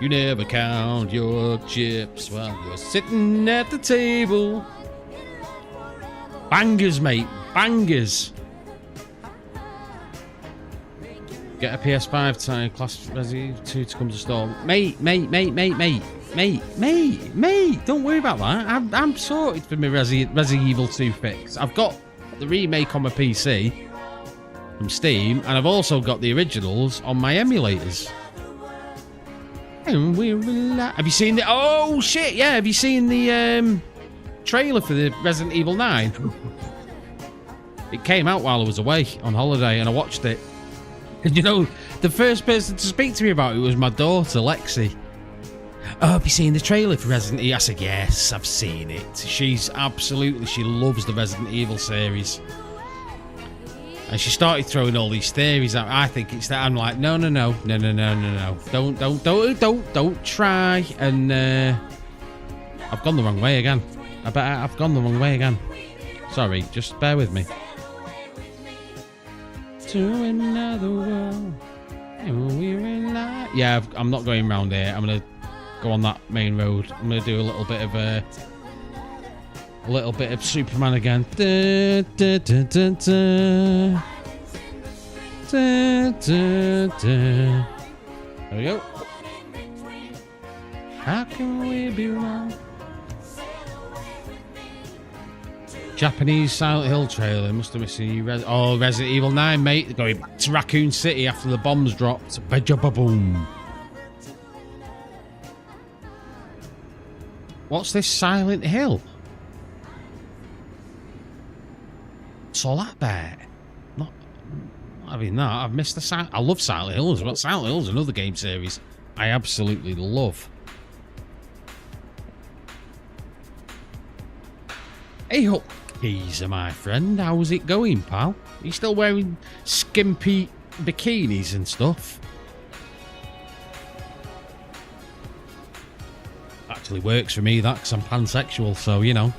You never count your chips while you're sitting at the table. Bangers, mate. Bangers. Get a PS5 time, Class Resident Evil 2 to come to store. Mate. Don't worry about that. I'm sorted for my Resident Evil 2 fix. I've got the remake on my PC from Steam, and I've also got the originals on my emulators. And have you seen the... Oh, shit, yeah. Have you seen the trailer for the Resident Evil 9? It came out while I was away on holiday, and I watched it. And you know, the first person to speak to me about it was my daughter, Lexi. Oh, have you seen the trailer for Resident Evil? I said, yes, I've seen it. She loves the Resident Evil series. And she started throwing all these theories out. I think it's that. I'm like, no. Don't try and I've gone the wrong way again. I bet I've gone the wrong way again. Sorry, just bear with me. To another world. Yeah, I'm not going round here. I'm gonna go on that main road. I'm gonna do a little bit of Superman again. Da, da, da, da, da. Da, da, da. There we go. How can we be wrong? Japanese Silent Hill trailer. Must have missed you. Resident Evil 9, mate. Going back to Raccoon City after the bombs dropped. Ba-ja-ba-boom. What's this Silent Hill? What's all that about? Not having that. I've missed the Silent... I love Silent Hill as well. Silent Hill is another game series I absolutely love. Hey up, Keezer, my friend. How's it going, pal? Are you still wearing skimpy bikinis and stuff? Actually works for me, that, because I'm pansexual, so, you know.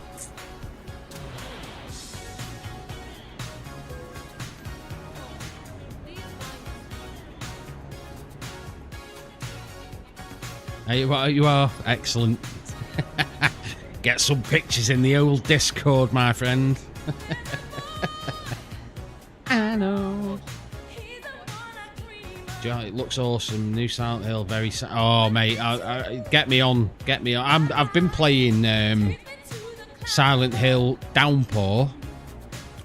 Hey, you are excellent. Get some pictures in the old Discord, my friend. I know. It looks awesome. New Silent Hill, very... Oh, mate, get me on. Get me on. I've been playing Silent Hill Downpour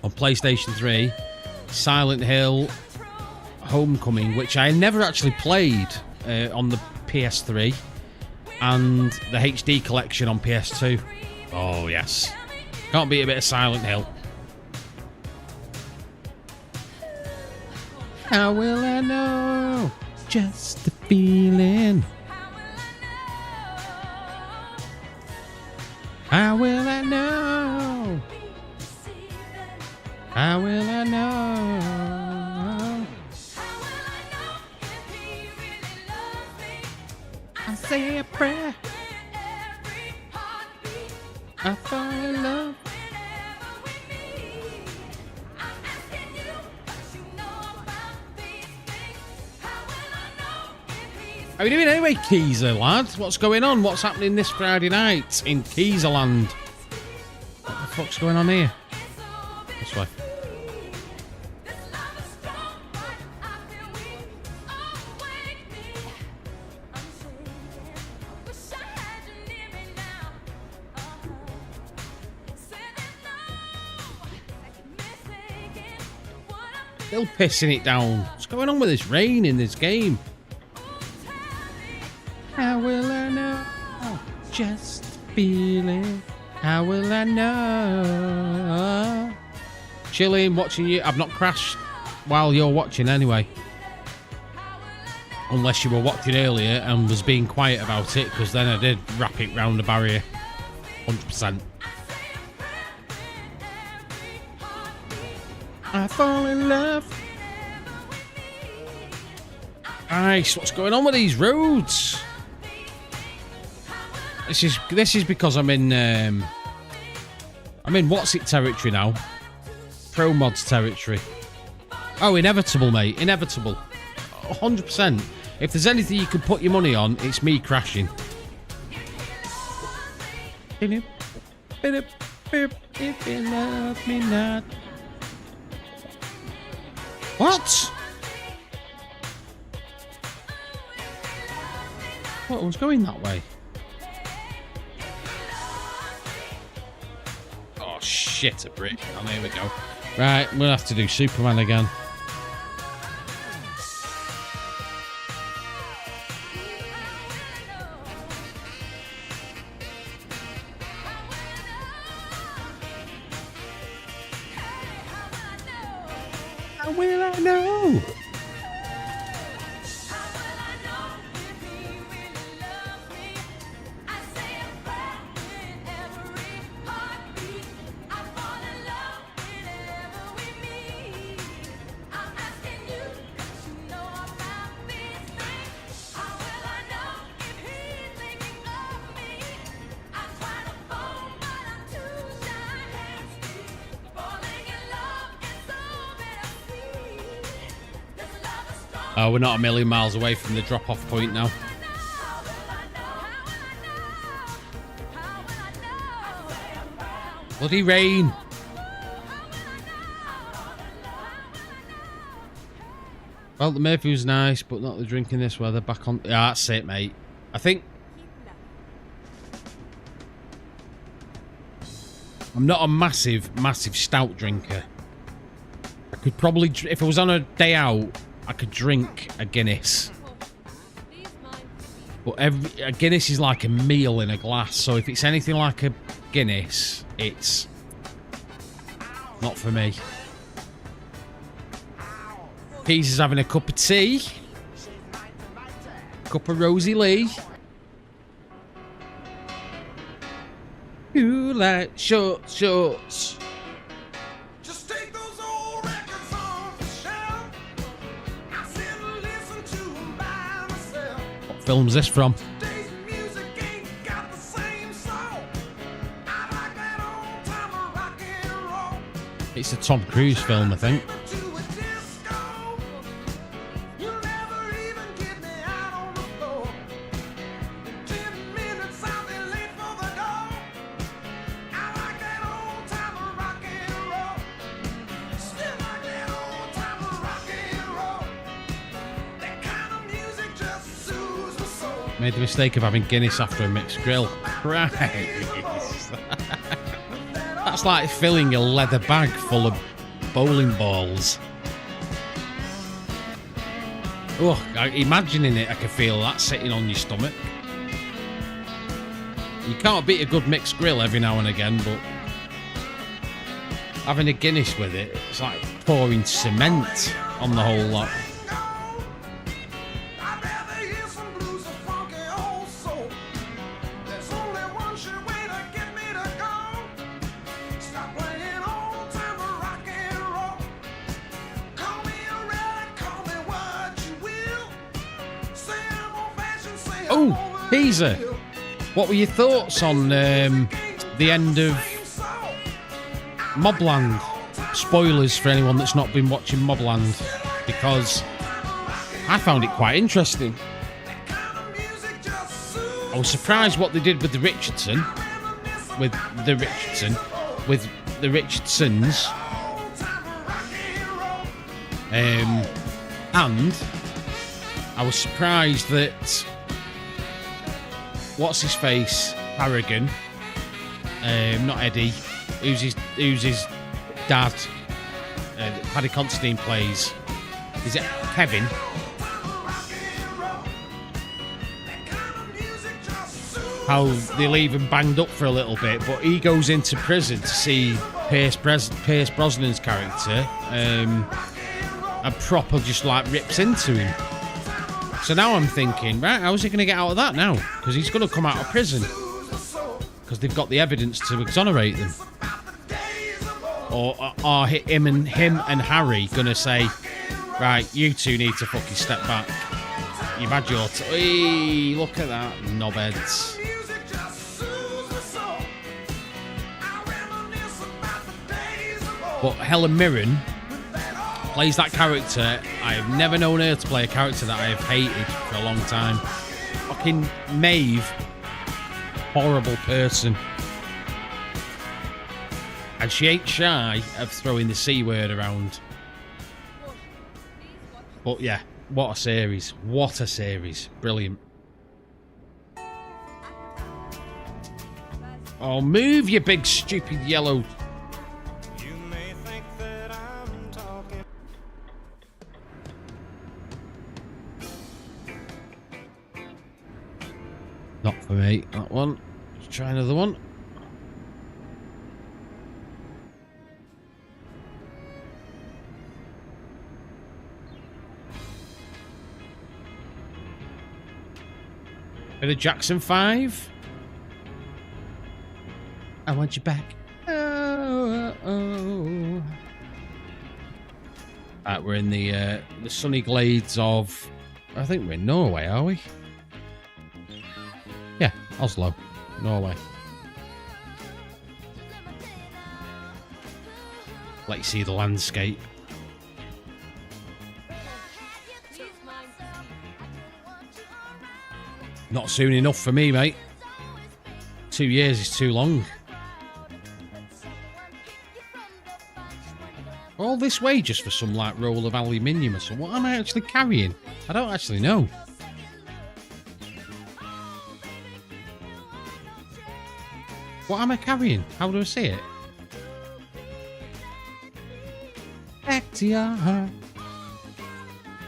on PlayStation 3. Silent Hill Homecoming, which I never actually played on the PS3. And the HD collection on PS2. Oh, yes. Can't beat a bit of Silent Hill. How will I know? Just a feeling. How will I know? How will I know? I say a prayer. I fall in love. How are you doing anyway, Keezer, lad? What's going on? What's happening this Friday night in Keezerland? What the fuck's going on here? This way. Still pissing it down. What's going on with this rain in this game? How will I know? Just feeling. How will I know? Chilling, watching you. I've not crashed while you're watching anyway. Unless you were watching earlier and was being quiet about it, because then I did wrap it round the barrier. 100%. I fall in love. Nice. What's going on with these roads? This is because I'm in what's it territory now? Pro Mods territory. Oh, inevitable, mate. Inevitable. 100%. If there's anything you can put your money on, it's me crashing. If you love me not. What? What was going that way? Oh shit, a brick. Oh, there we go. Right, we'll have to do Superman again. How will I know? Oh, we're not a million miles away from the drop-off point now. Bloody rain. Well, the Mayview's nice, but not the drinking this weather. Back on... Yeah, that's it, mate. I think... I'm not a massive stout drinker. I could probably... If I was on a day out, I could drink a Guinness. But a Guinness is like a meal in a glass, so if it's anything like a Guinness, it's not for me. Peas is having a cup of tea. Cup of Rosie Lee. You like short shorts. Just take those old records off the shelf. I sit and listen to them by myself. What film's this from? Today's music ain't got the same soul. I like that old time of rock and roll. It's a Tom Cruise film, I think. Made the mistake of having Guinness after a mixed grill. Christ. That's like filling a leather bag full of bowling balls. Oh, imagining it, I can feel that sitting on your stomach. You can't beat a good mixed grill every now and again, but having a Guinness with it, it's like pouring cement on the whole lot. Oh, Teaser, what were your thoughts on the end of Mobland? Spoilers for anyone that's not been watching Mobland, because I found it quite interesting. I was surprised what they did with the Richardsons. And I was surprised that what's his face, Harrigan, not Eddie, who's his dad, Paddy Considine plays. Is it Kevin? How they leave him banged up for a little bit, but he goes into prison to see Pierce Brosnan's character, and proper just like rips into him. So now I'm thinking, right, how's he going to get out of that now? Because he's going to come out of prison. Because they've got the evidence to exonerate them. Or are him and Harry going to say, right, you two need to fucking step back. You've had your... Hey, look at that, knobheads. But Helen Mirren plays that character. I have never known her to play a character that I have hated for a long time. Fucking Maeve. Horrible person. And she ain't shy of throwing the C word around. But yeah, what a series. What a series. Brilliant. Oh, move, you big stupid yellow... Not for me, that one. Let's try another one. Bit of Jackson 5. I want you back. Oh. Right, we're in the sunny glades of... I think we're in Norway, are we? Yeah, Oslo, Norway. Let you see the landscape. Not soon enough for me, mate. 2 years is too long. All this way just for some, like, roll of aluminium or something. What am I actually carrying? I don't actually know. What am I carrying? How do I see it? Back to your heart.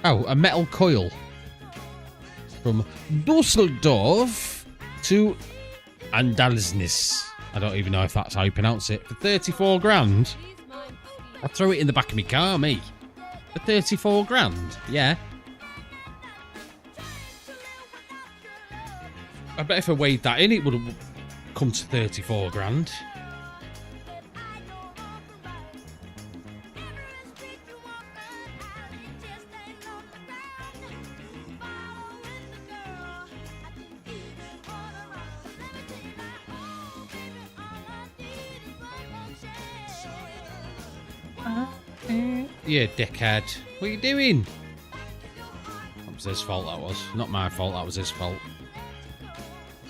Oh, a metal coil. From Dusseldorf to Andalsnis. I don't even know if that's how you pronounce it. For 34 grand. I'll throw it in the back of my car, me. For 34 grand, yeah. I bet if I weighed that in, it would have come to 34 grand. You dickhead. What are you doing? That was his fault, that was. Not my fault, that was his fault.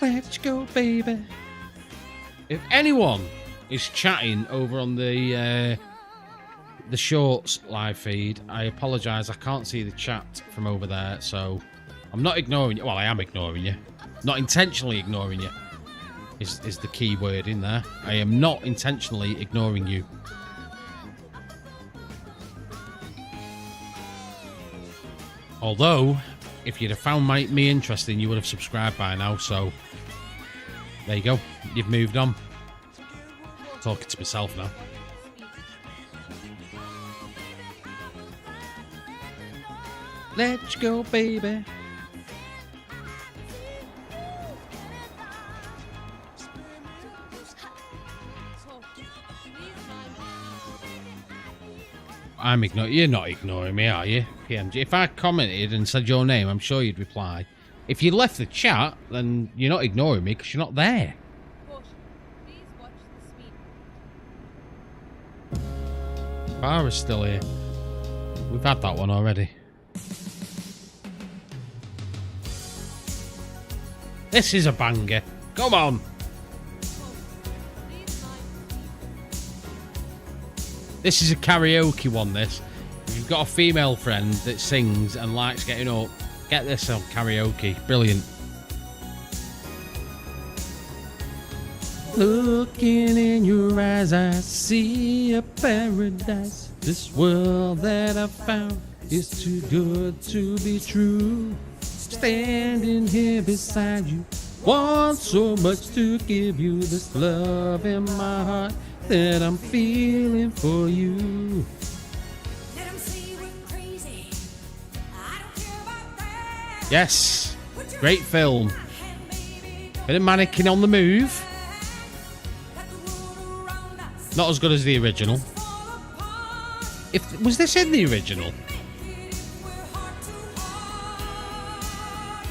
Let's go, baby. If anyone is chatting over on the Shorts live feed, I apologise. I can't see the chat from over there, so I'm not ignoring you. Well, I am ignoring you. Not intentionally ignoring you is the key word in there. I am not intentionally ignoring you. Although, if you'd have found me interesting, you would have subscribed by now, so there you go. You've moved on. Talking to myself now. Let's go, baby. I'm ignoring. You're not ignoring me, are you, PMG? If I commented and said your name, I'm sure you'd reply. If you left the chat, then you're not ignoring me because you're not there. Bar is still here. We've had that one already. This is a banger. Come on. This is a karaoke one, this. If you've got a female friend that sings and likes getting up, get this on karaoke. Brilliant. Looking in your eyes, I see a paradise. This world that I found is too good to be true. Standing here beside you, want so much to give you this love in my heart that I'm feeling for you. Yes, great film. Bit of Mannequin on the Move. Not as good as the original. Was this in the original?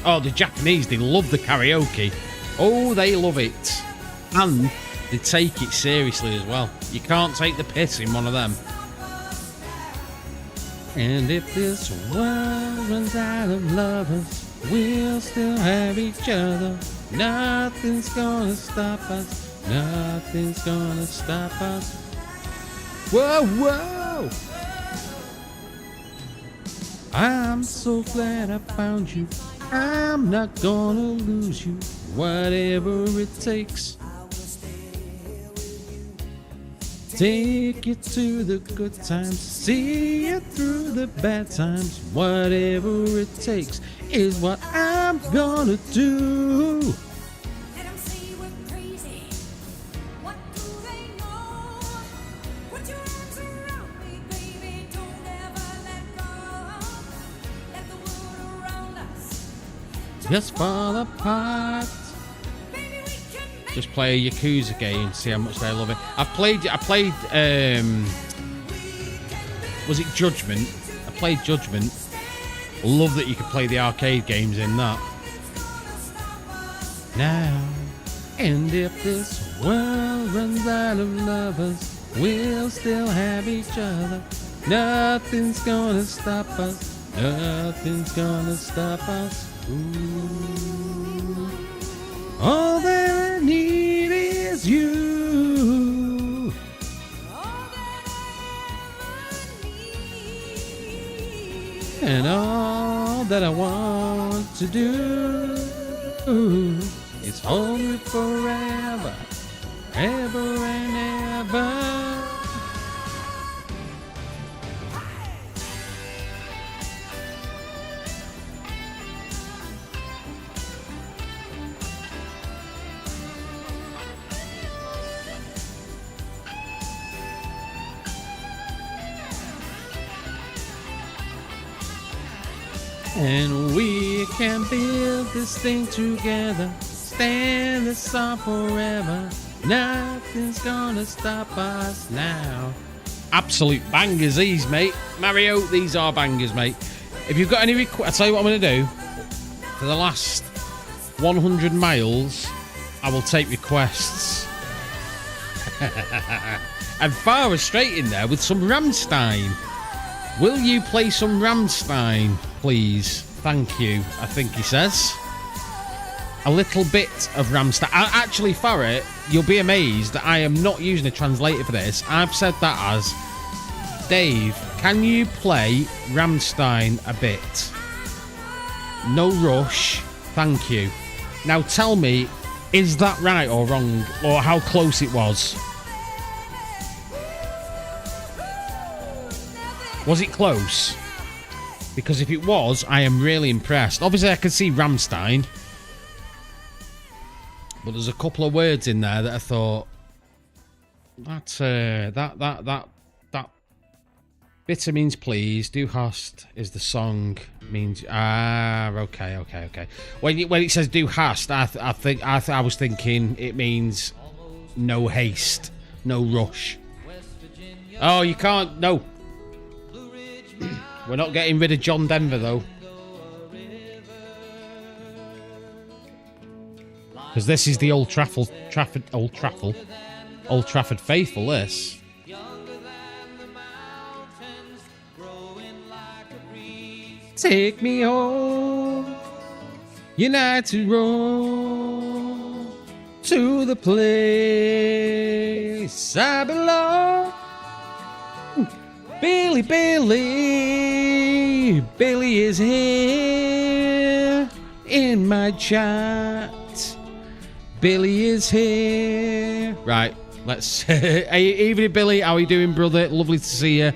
Oh, the Japanese, they love the karaoke. Oh, they love it. And they take it seriously as well. You can't take the piss in one of them. And if this world runs out of lovers, we'll still have each other. Nothing's gonna stop us. Nothing's gonna stop us. Whoa, whoa! I'm so glad I found you. I'm not gonna lose you, whatever it takes. Take you to the good times, see you through the bad times. Whatever it takes is what I'm gonna do. Just fall apart. Just play a Yakuza game, see how much they love it. I played was it Judgment? I played Judgment. Love that you could play the arcade games in that. Now, and if this world runs out of lovers, we'll still have each other. Nothing's gonna stop us. Nothing's gonna stop us. Ooh. All that I need is you. And all that I want to do is hold you forever, ever and ever. And we can build this thing together, stand this up forever. Nothing's gonna stop us now. Absolute bangers these, mate. Mario, these are bangers, mate. If you've got any requests, I'll tell you what I'm going to do. For the last 100 miles, I will take requests. And fire straight in there with some Rammstein. Will you play some Rammstein, please? Thank you, I think he says. A little bit of Rammstein. Actually, Farrah, you'll be amazed that I am not using a translator for this. I've said that as, Dave, can you play Rammstein a bit? No rush, thank you. Now tell me, is that right or wrong? Or how close it was? Was it close? Because if it was, I am really impressed. Obviously, I can see Rammstein. But there's a couple of words in there that I thought... That bitter means please. Du hast is the song. Means... okay. When it says du hast, I was thinking it means no haste. No rush. Oh, you can't... No. We're not getting rid of John Denver, though. Because this is the Old Trafford faithful, this. Take me home, United Road, to the place I belong. Billy is here in my chat. Billy is here. Right, let's... Hey, evening, Billy. How are you doing, brother? Lovely to see you.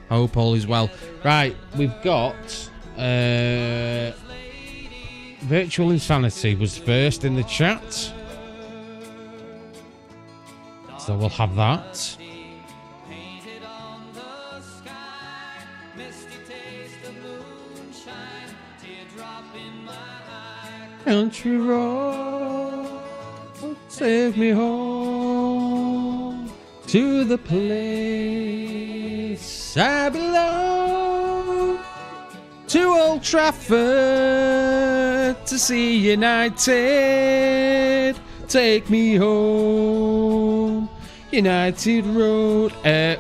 I hope all is well. Right, we've got... Virtual Insanity was first in the chat. So we'll have that. Country road, take me home to the place I belong. To Old Trafford to see United. Take me home, United Road.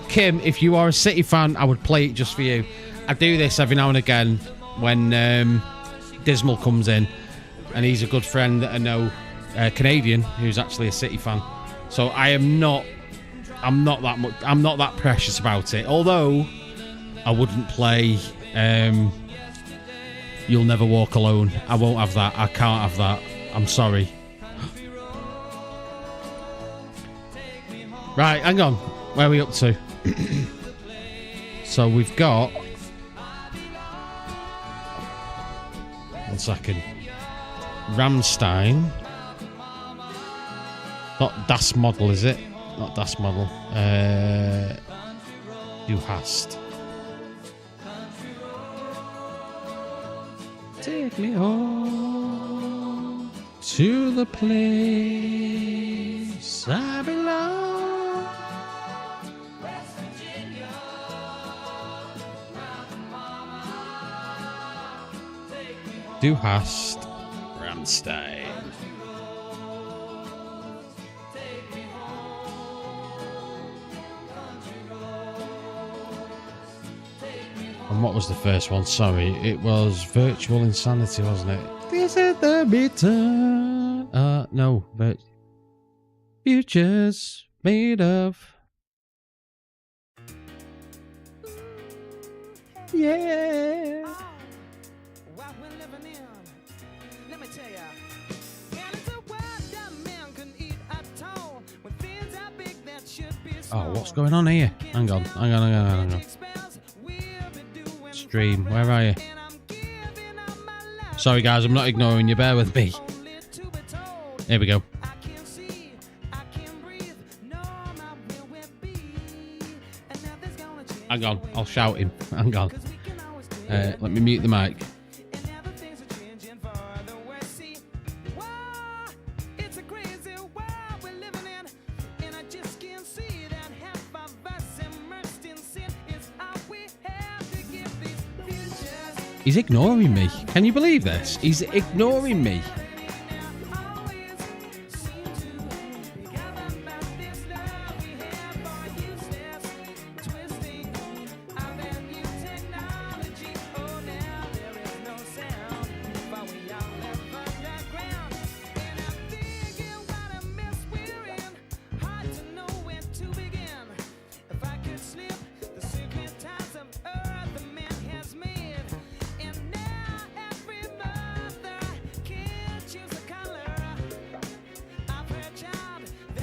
Kim, if you are a City fan, I would play it just for you. I do this every now and again when Dismal comes in. And he's a good friend that I know, Canadian, who's actually a City fan. So I'm not that precious about it. Although I wouldn't play You'll Never Walk Alone. I won't have that. I can't have that. I'm sorry. Right, hang on. Where are we up to? So we've got... One second. Rammstein. Not Das Model, is it? Not Das Model. Du hast. Take me home to the place I belong. West Virginia, Du hast. Rammstein. And what was the first one? Sorry, it was Virtual Insanity, wasn't it? This is the return No, but futures made of. Yeah. What we're living in, let me tell ya. And it's a world that man can eat at all. When things are big, that should be small. Oh, what's going on here? Hang on. Stream, where are you? Sorry guys, I'm not ignoring you, bear with me. Here we go. Hang on, I'll shout him. Hang on. Let me mute the mic. He's ignoring me. Can you believe this? He's ignoring me.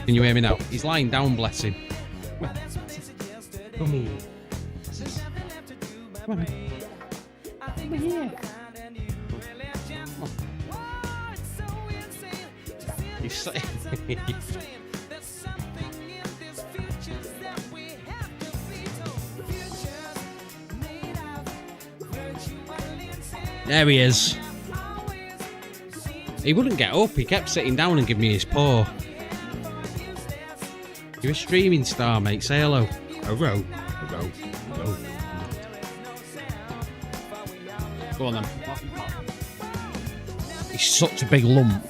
Can you hear me now? He's lying down, bless him. Come here. Come on. Come here. He's saying. There he is. He wouldn't get up. He kept sitting down and giving me his paw. You're a streaming star, mate. Say hello. Hello. Hello. Hello. Go on then. He's such a big lump.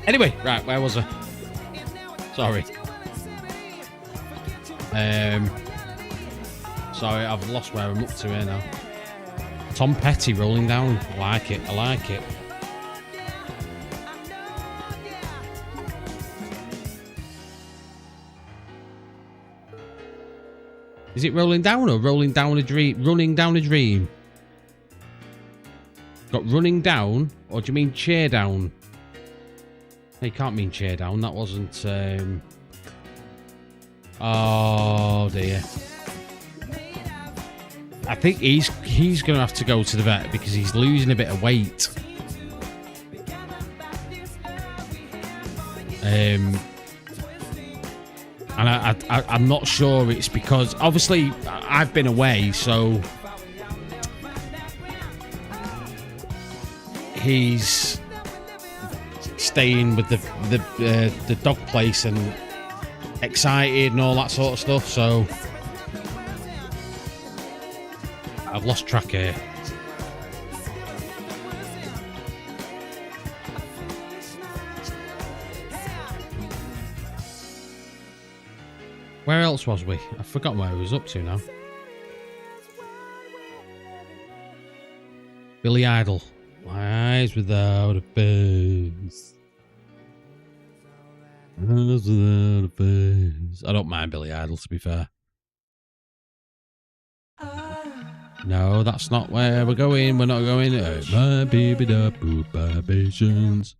Anyway, right, where was I? Sorry. Sorry, I've lost where I'm up to here now. Tom Petty, Rolling Down. I like it. I like it. Is it Rolling Down or Rolling Down a Dream? Running Down a Dream. Got Running Down, or do you mean Cheer Down? No, you can't mean Cheer Down. That wasn't. Oh dear. I think he's going to have to go to the vet because he's losing a bit of weight. And I'm not sure it's because obviously I've been away, so he's staying with the dog place and excited and all that sort of stuff. So I've lost track here. Where else was we? I've forgotten where I was up to now. Billy Idol. My eyes without a face. Eyes without a face. I don't mind Billy Idol, to be fair. No, that's not where we're going. We're not going. My baby da boop vibrations.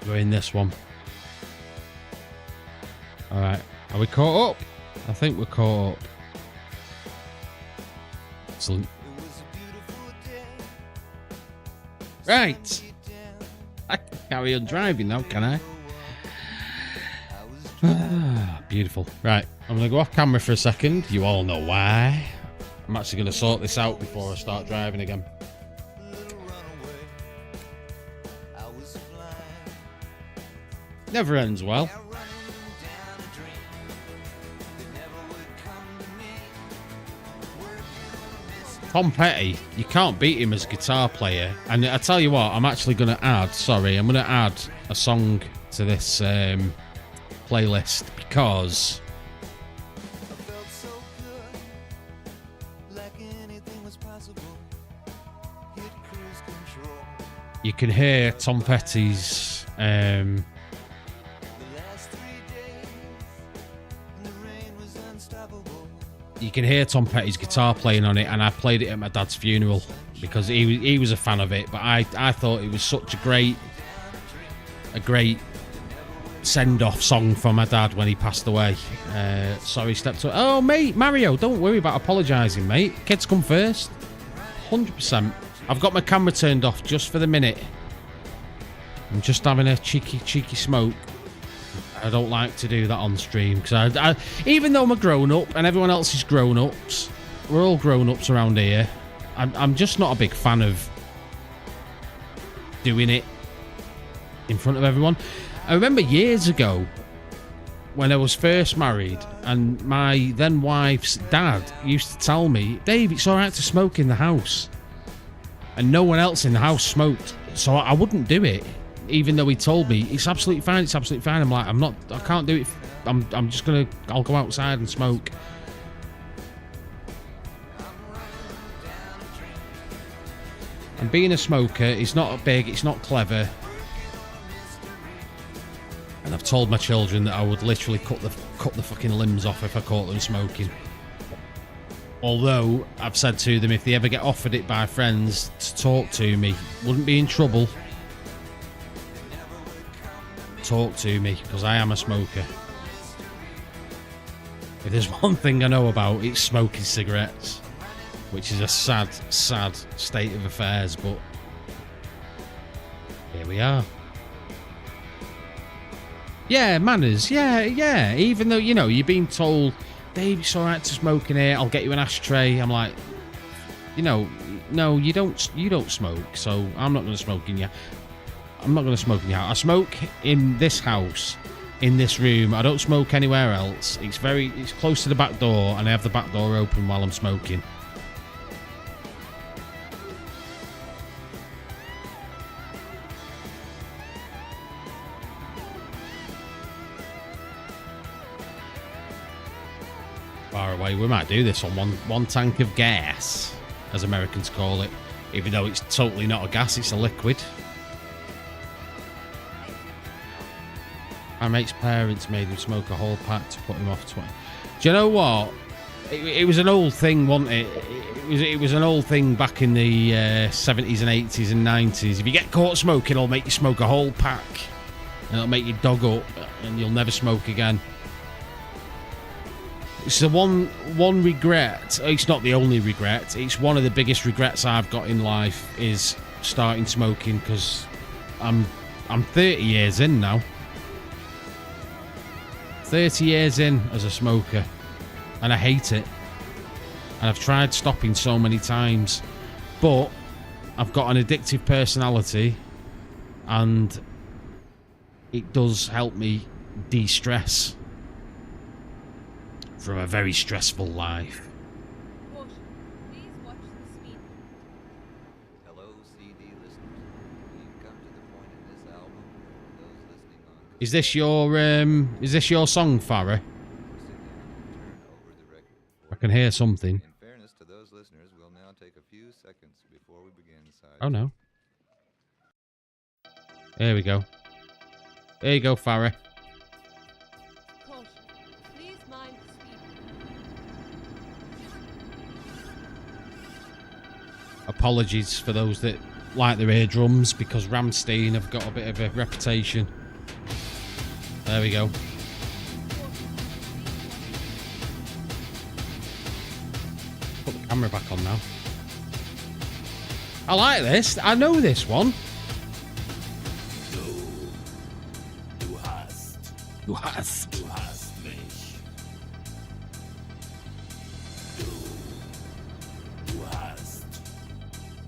We're in this one. Alright, are we caught up? I think we're caught up. Excellent. Right. I can carry on driving now, can I? Ah, beautiful. Right, I'm going to go off camera for a second. You all know why. I'm actually going to sort this out before I start driving again. Never ends well. Tom Petty, you can't beat him as a guitar player. And I tell you what, I'm actually going to add, I'm going to add a song to this playlist because You can hear Tom Petty's you can hear Tom Petty's guitar playing on it, and I played it at my dad's funeral because he was a fan of it. But I thought it was such a great send-off song for my dad when he passed away. Sorry, stepped up. Oh, mate, Mario, don't worry about apologising, mate. Kids come first. 100%. I've got my camera turned off just for the minute. I'm just having a cheeky smoke. I don't like to do that on stream because I even though I'm a grown-up and everyone else is grown-ups, we're all grown-ups around here. I'm just not a big fan of doing it in front of everyone. I remember years ago when I was first married and my then wife's dad used to tell me, Dave, it's all right to smoke in the house. And no one else in the house smoked. So I wouldn't do it, even though he told me, it's absolutely fine, it's absolutely fine. I'm like, I can't do it. I'll go outside and smoke. And being a smoker is not big, it's not clever. And I've told my children that I would literally cut the fucking limbs off if I caught them smoking. Although I've said to them, if they ever get offered it by friends to talk to me, wouldn't be in trouble. Talk to me, because I am a smoker. If there's one thing I know about, it's smoking cigarettes, which is a sad state of affairs, but here we are. Yeah, manners, yeah. Even though, you're being told, Dave, it's alright to smoke in here, I'll get you an ashtray. I'm like, no, you don't smoke, so I'm not going to smoke in you. I'm not going to smoke in your house. I smoke in this house, in this room. I don't smoke anywhere else. It's close to the back door, and I have the back door open while I'm smoking. Far away. We might do this on one tank of gas, as Americans call it, even though it's totally not a gas, it's a liquid. My mate's parents made him smoke a whole pack to put him off 20. Do you know what? It was an old thing, wasn't it? It was an old thing back in the 70s and 80s and 90s. If you get caught smoking, it'll make you smoke a whole pack. And it'll make you dog up and you'll never smoke again. It's the one regret. It's not the only regret. It's one of the biggest regrets I've got in life is starting smoking, because I'm 30 years in now. 30 years in as a smoker, and I hate it. And I've tried stopping so many times, but I've got an addictive personality, and it does help me de-stress from a very stressful life. Please watch the speed. Hello, CD listeners. We've come to the point in this album where those listening on Is this your song, Farah? I can hear something. In fairness to those listeners, we'll now take a few seconds before we begin side. Oh no. There we go. There you go, Farah. Caution. Please mind the speed. Apologies for those that like their eardrums, because Rammstein have got a bit of a reputation. There we go. Put the camera back on now. I like this. I know this one. Du hast mich. Du hast mich.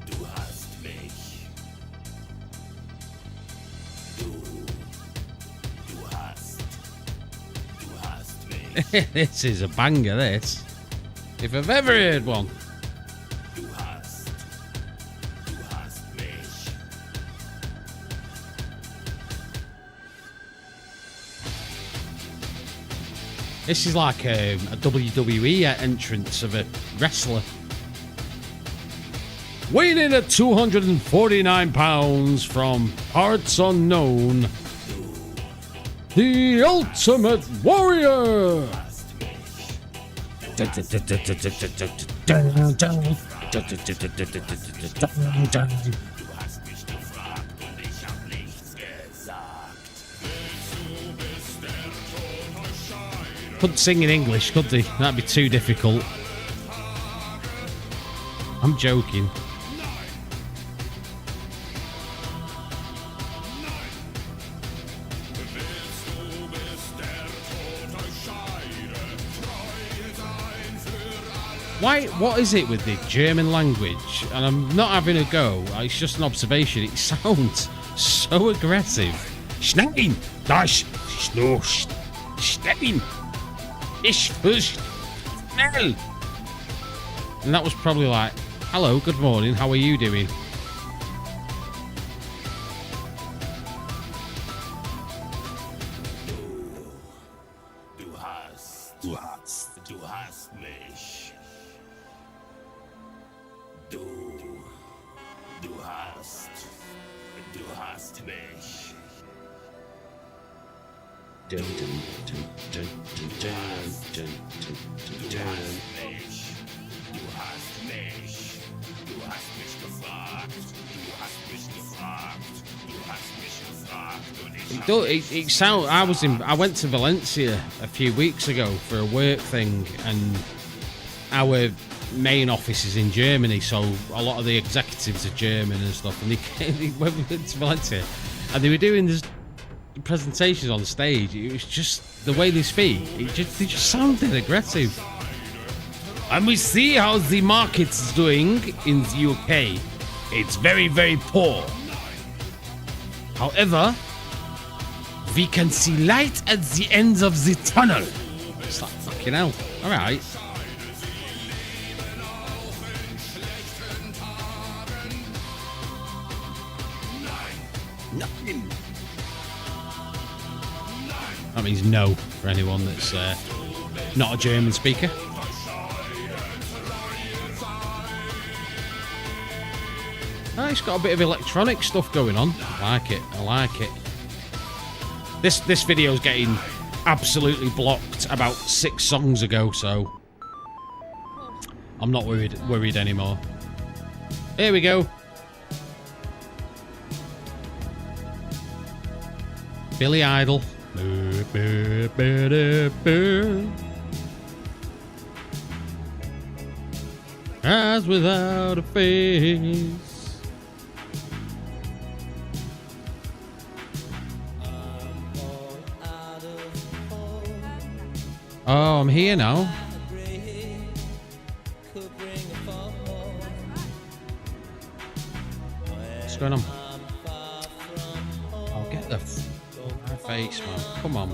Du hast mich. This is a banger, this. If I've ever heard one. Du hast mich. This is like a WWE entrance of a wrestler. Weighing in at 249 pounds from parts unknown, the Ultimate Warrior. Couldn't sing in English, could he? That'd be too difficult. I'm joking. Why? What is it with the German language? And I'm not having a go. It's just an observation. It sounds so aggressive. Schneiden, das, schnosh, schneiden, ich fusch, schnell. And that was probably like, hello, good morning, how are you doing? Du hast mich. Du hast mich. Dun, dun, dun, dun, dun, dun, dun, dun, dun. Du hast mich. Du hast mich gefragt. Du hast mich gefragt. Du hast mich gefragt. Und ich I went to Valencia a few weeks ago for a work thing, and our main office is in Germany, so a lot of the executives are German and stuff. And they went to Valencia, and they were doing this presentations on stage. It was just the way they speak. They just sounded aggressive. And we see how the market's doing in the UK. It's very, very poor. However, we can see light at the end of the tunnel. It's like, fucking hell. All right. That means no for anyone that's not a German speaker. Oh, it's got a bit of electronic stuff going on. I like it. I like it. This video's getting absolutely blocked about 6 songs ago, so I'm not worried anymore. Here we go. Billy Idol. Eyes without a face. Oh, I'm here now. What's going on? I'll get the face, man. Come on.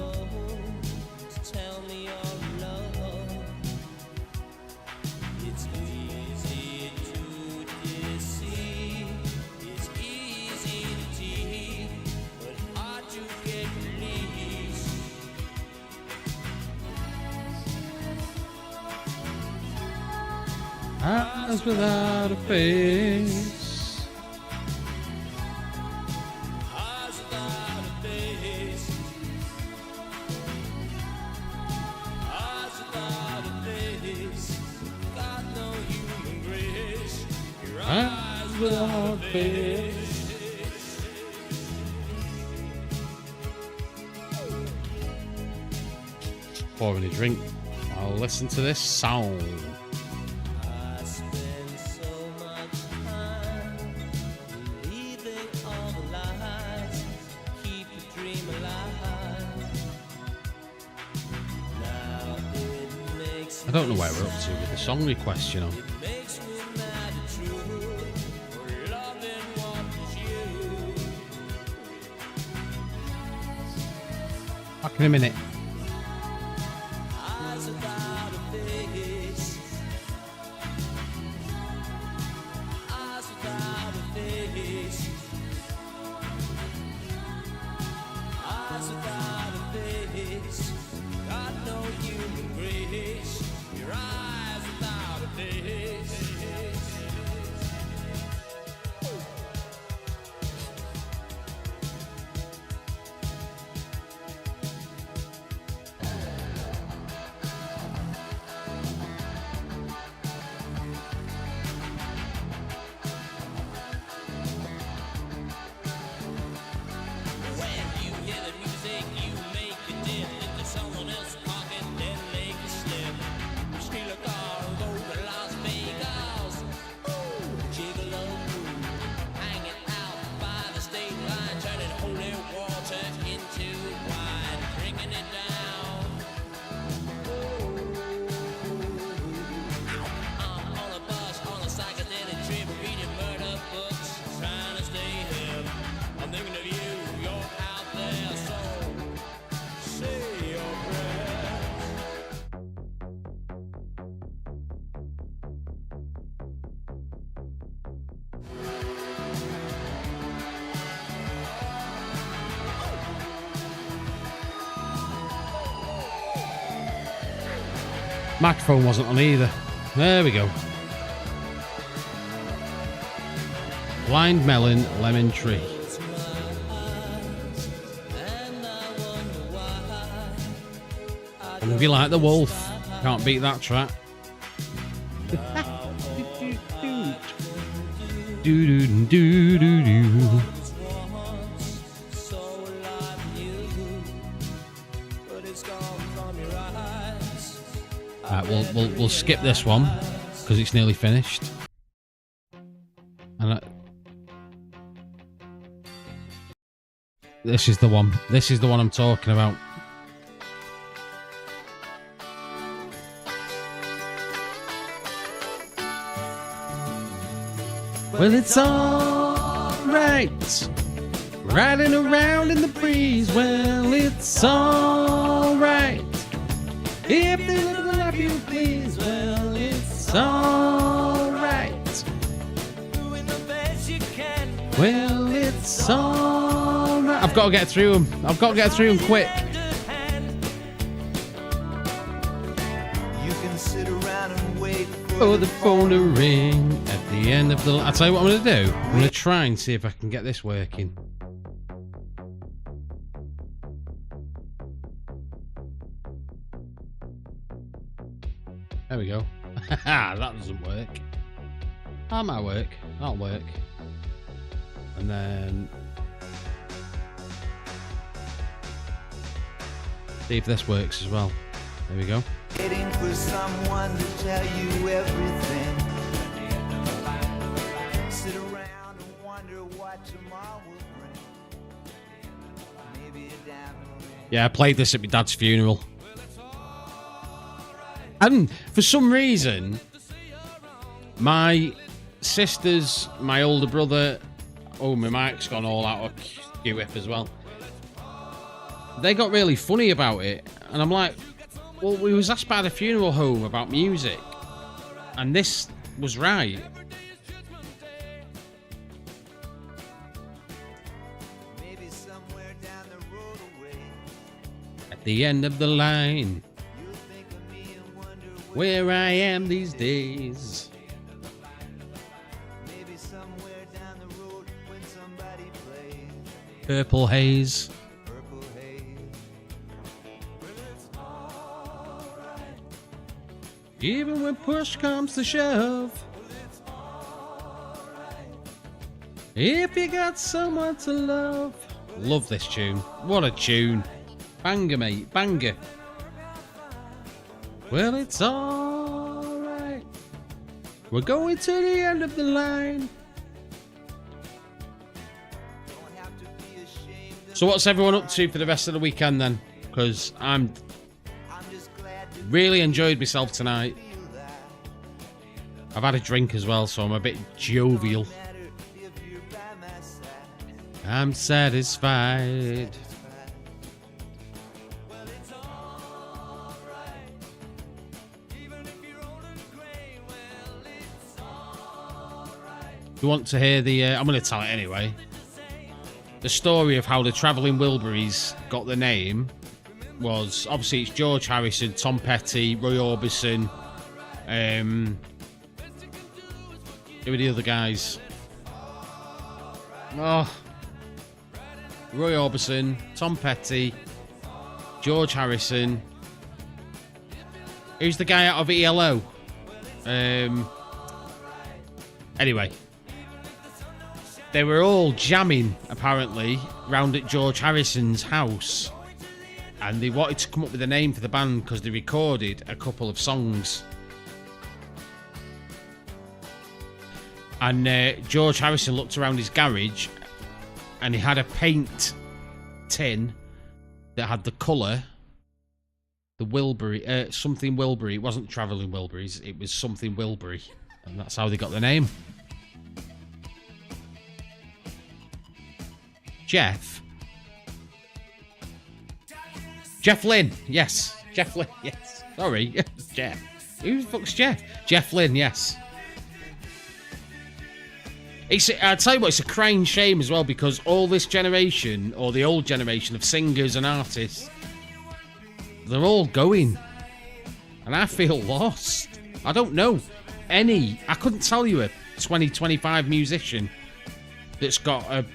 Eyes without a face. Eyes without a face. Eyes without a face. Got no human grace. Your Eyes without a face. Pouring a drink. I'll listen to this sound. I don't know where we're up to with the song request, you know. Back in a minute. Microphone wasn't on either. There we go. Blind melon, lemon tree. And if you like the wolf, can't beat that track. Do do do do do. Right, we'll skip this one because it's nearly finished. And this is the one. This is the one I'm talking about. Well, it's alright, riding around in the breeze. Well, it's alright, if they live the life you please. Well, it's alright, doing the best you can. Well, it's alright. I've got to get through them. I've got to get through them quick. You can sit around and wait For the phone to ring at the end of the... I'll tell you what I'm going to do. I'm going to try and see if I can get this working. There we go. That doesn't work. That might work. That'll work. And then... see if this works as well. There we go. waiting for someone to tell you everything. Sit around and wonder what tomorrow will bring. Maybe a diamond ring. Yeah, I played this at my dad's funeral. And for some reason, my sisters, my older brother, oh, my mic's gone all out of QF as well. They got really funny about it. And I'm like, well, we was asked by the funeral home about music. And this was right. Maybe somewhere down the road away. At the end of the line, You'll think of me and wonder where I am these days. maybe somewhere down the road when somebody plays Purple haze. Purple Haze. Even when push comes to shove. If you got someone to love. Love this tune. What a tune. Banger, mate. Banger. Well, it's alright. We're going to the end of the line. Don't have to be ashamed of So what's everyone up to for the rest of the weekend then? Because I'm just glad to really enjoyed myself tonight. feel that. I've had a drink as well, so I'm a bit jovial. Matter if you're by my side. I'm satisfied. You want to hear the... I'm going to tell it anyway. The story of how the Travelling Wilburys got the name was... obviously, it's George Harrison, Tom Petty, Roy Orbison. Who were the other guys? Oh... Roy Orbison, Tom Petty, George Harrison. Who's the guy out of ELO? Anyway. They were all jamming, apparently, round at George Harrison's house. And they wanted to come up with a name for the band because they recorded a couple of songs. And George Harrison looked around his garage and he had a paint tin that had the colour, the Wilbury, something Wilbury. It wasn't Travelling Wilburys, it was something Wilbury. And that's how they got the name. Jeff Lynne, yes. Jeff Lynne, yes. Sorry, Jeff. Who the fuck's Jeff? Jeff Lynne, yes. I'll tell you what, it's a crying shame as well because all this generation, or the old generation of singers and artists, they're all going. And I feel lost. I don't know any. I couldn't tell you a 2025 musician that's got a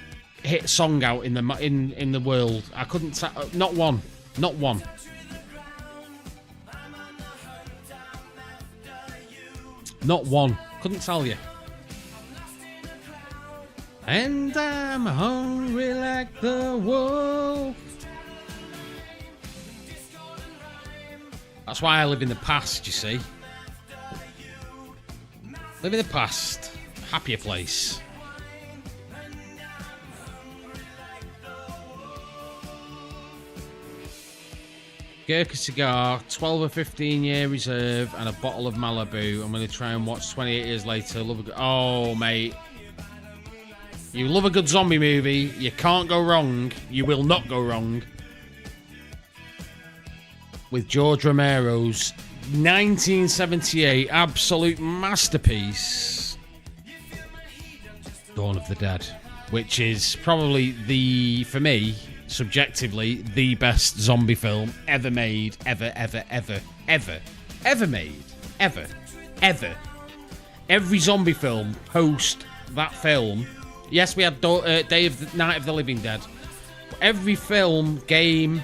hit song out in the world. I couldn't. Not one. Not one. Not one. Couldn't tell you. And I'm hungry like the wolf. That's why I live in the past, you see. Live in the past. Happier place. Gurkha cigar, 12 or 15 year reserve, and a bottle of Malibu. I'm going to try and watch 28 years later. Oh, mate. You love a good zombie movie. You can't go wrong. You will not go wrong with George Romero's 1978 absolute masterpiece, Dawn of the Dead, which is probably for me, subjectively, the best zombie film ever made, ever made, ever. Every zombie film post that film. Yes, we had Night of the Living Dead. Every film, game,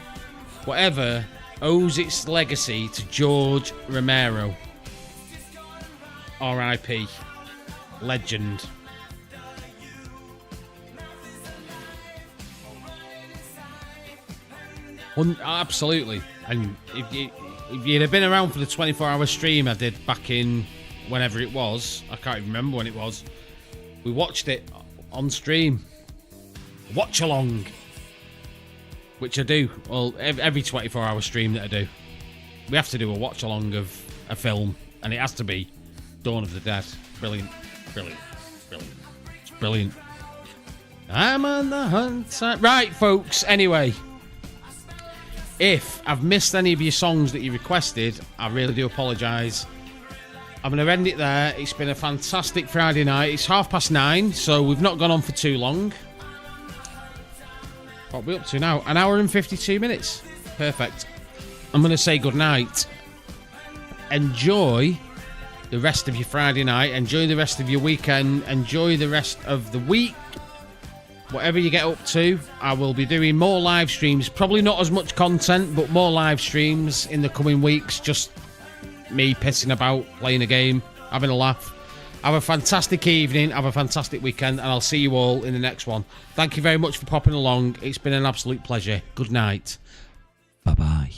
whatever, owes its legacy to George Romero. R.I.P. Legend. Absolutely. And if you'd have been around for the 24-hour stream I did back in whenever it was, I can't even remember when it was, we watched it on stream. Watch along. Which I do. Well, every 24-hour stream that I do. We have to do a watch along of a film. And it has to be Dawn of the Dead. Brilliant. Brilliant. Brilliant. It's brilliant. I'm on the hunt. Right, folks. Anyway. If I've missed any of your songs that you requested, I really do apologise. I'm going to end it there. It's been a fantastic Friday night. It's 9:30, so we've not gone on for too long. What are we up to now? 1 hour and 52 minutes. Perfect. I'm going to say good night. Enjoy the rest of your Friday night. Enjoy the rest of your weekend. Enjoy the rest of the week. Whatever you get up to, I will be doing more live streams. Probably not as much content, but more live streams in the coming weeks. Just me pissing about, playing a game, having a laugh. Have a fantastic evening, have a fantastic weekend, and I'll see you all in the next one. Thank you very much for popping along. It's been an absolute pleasure. Good night. Bye-bye.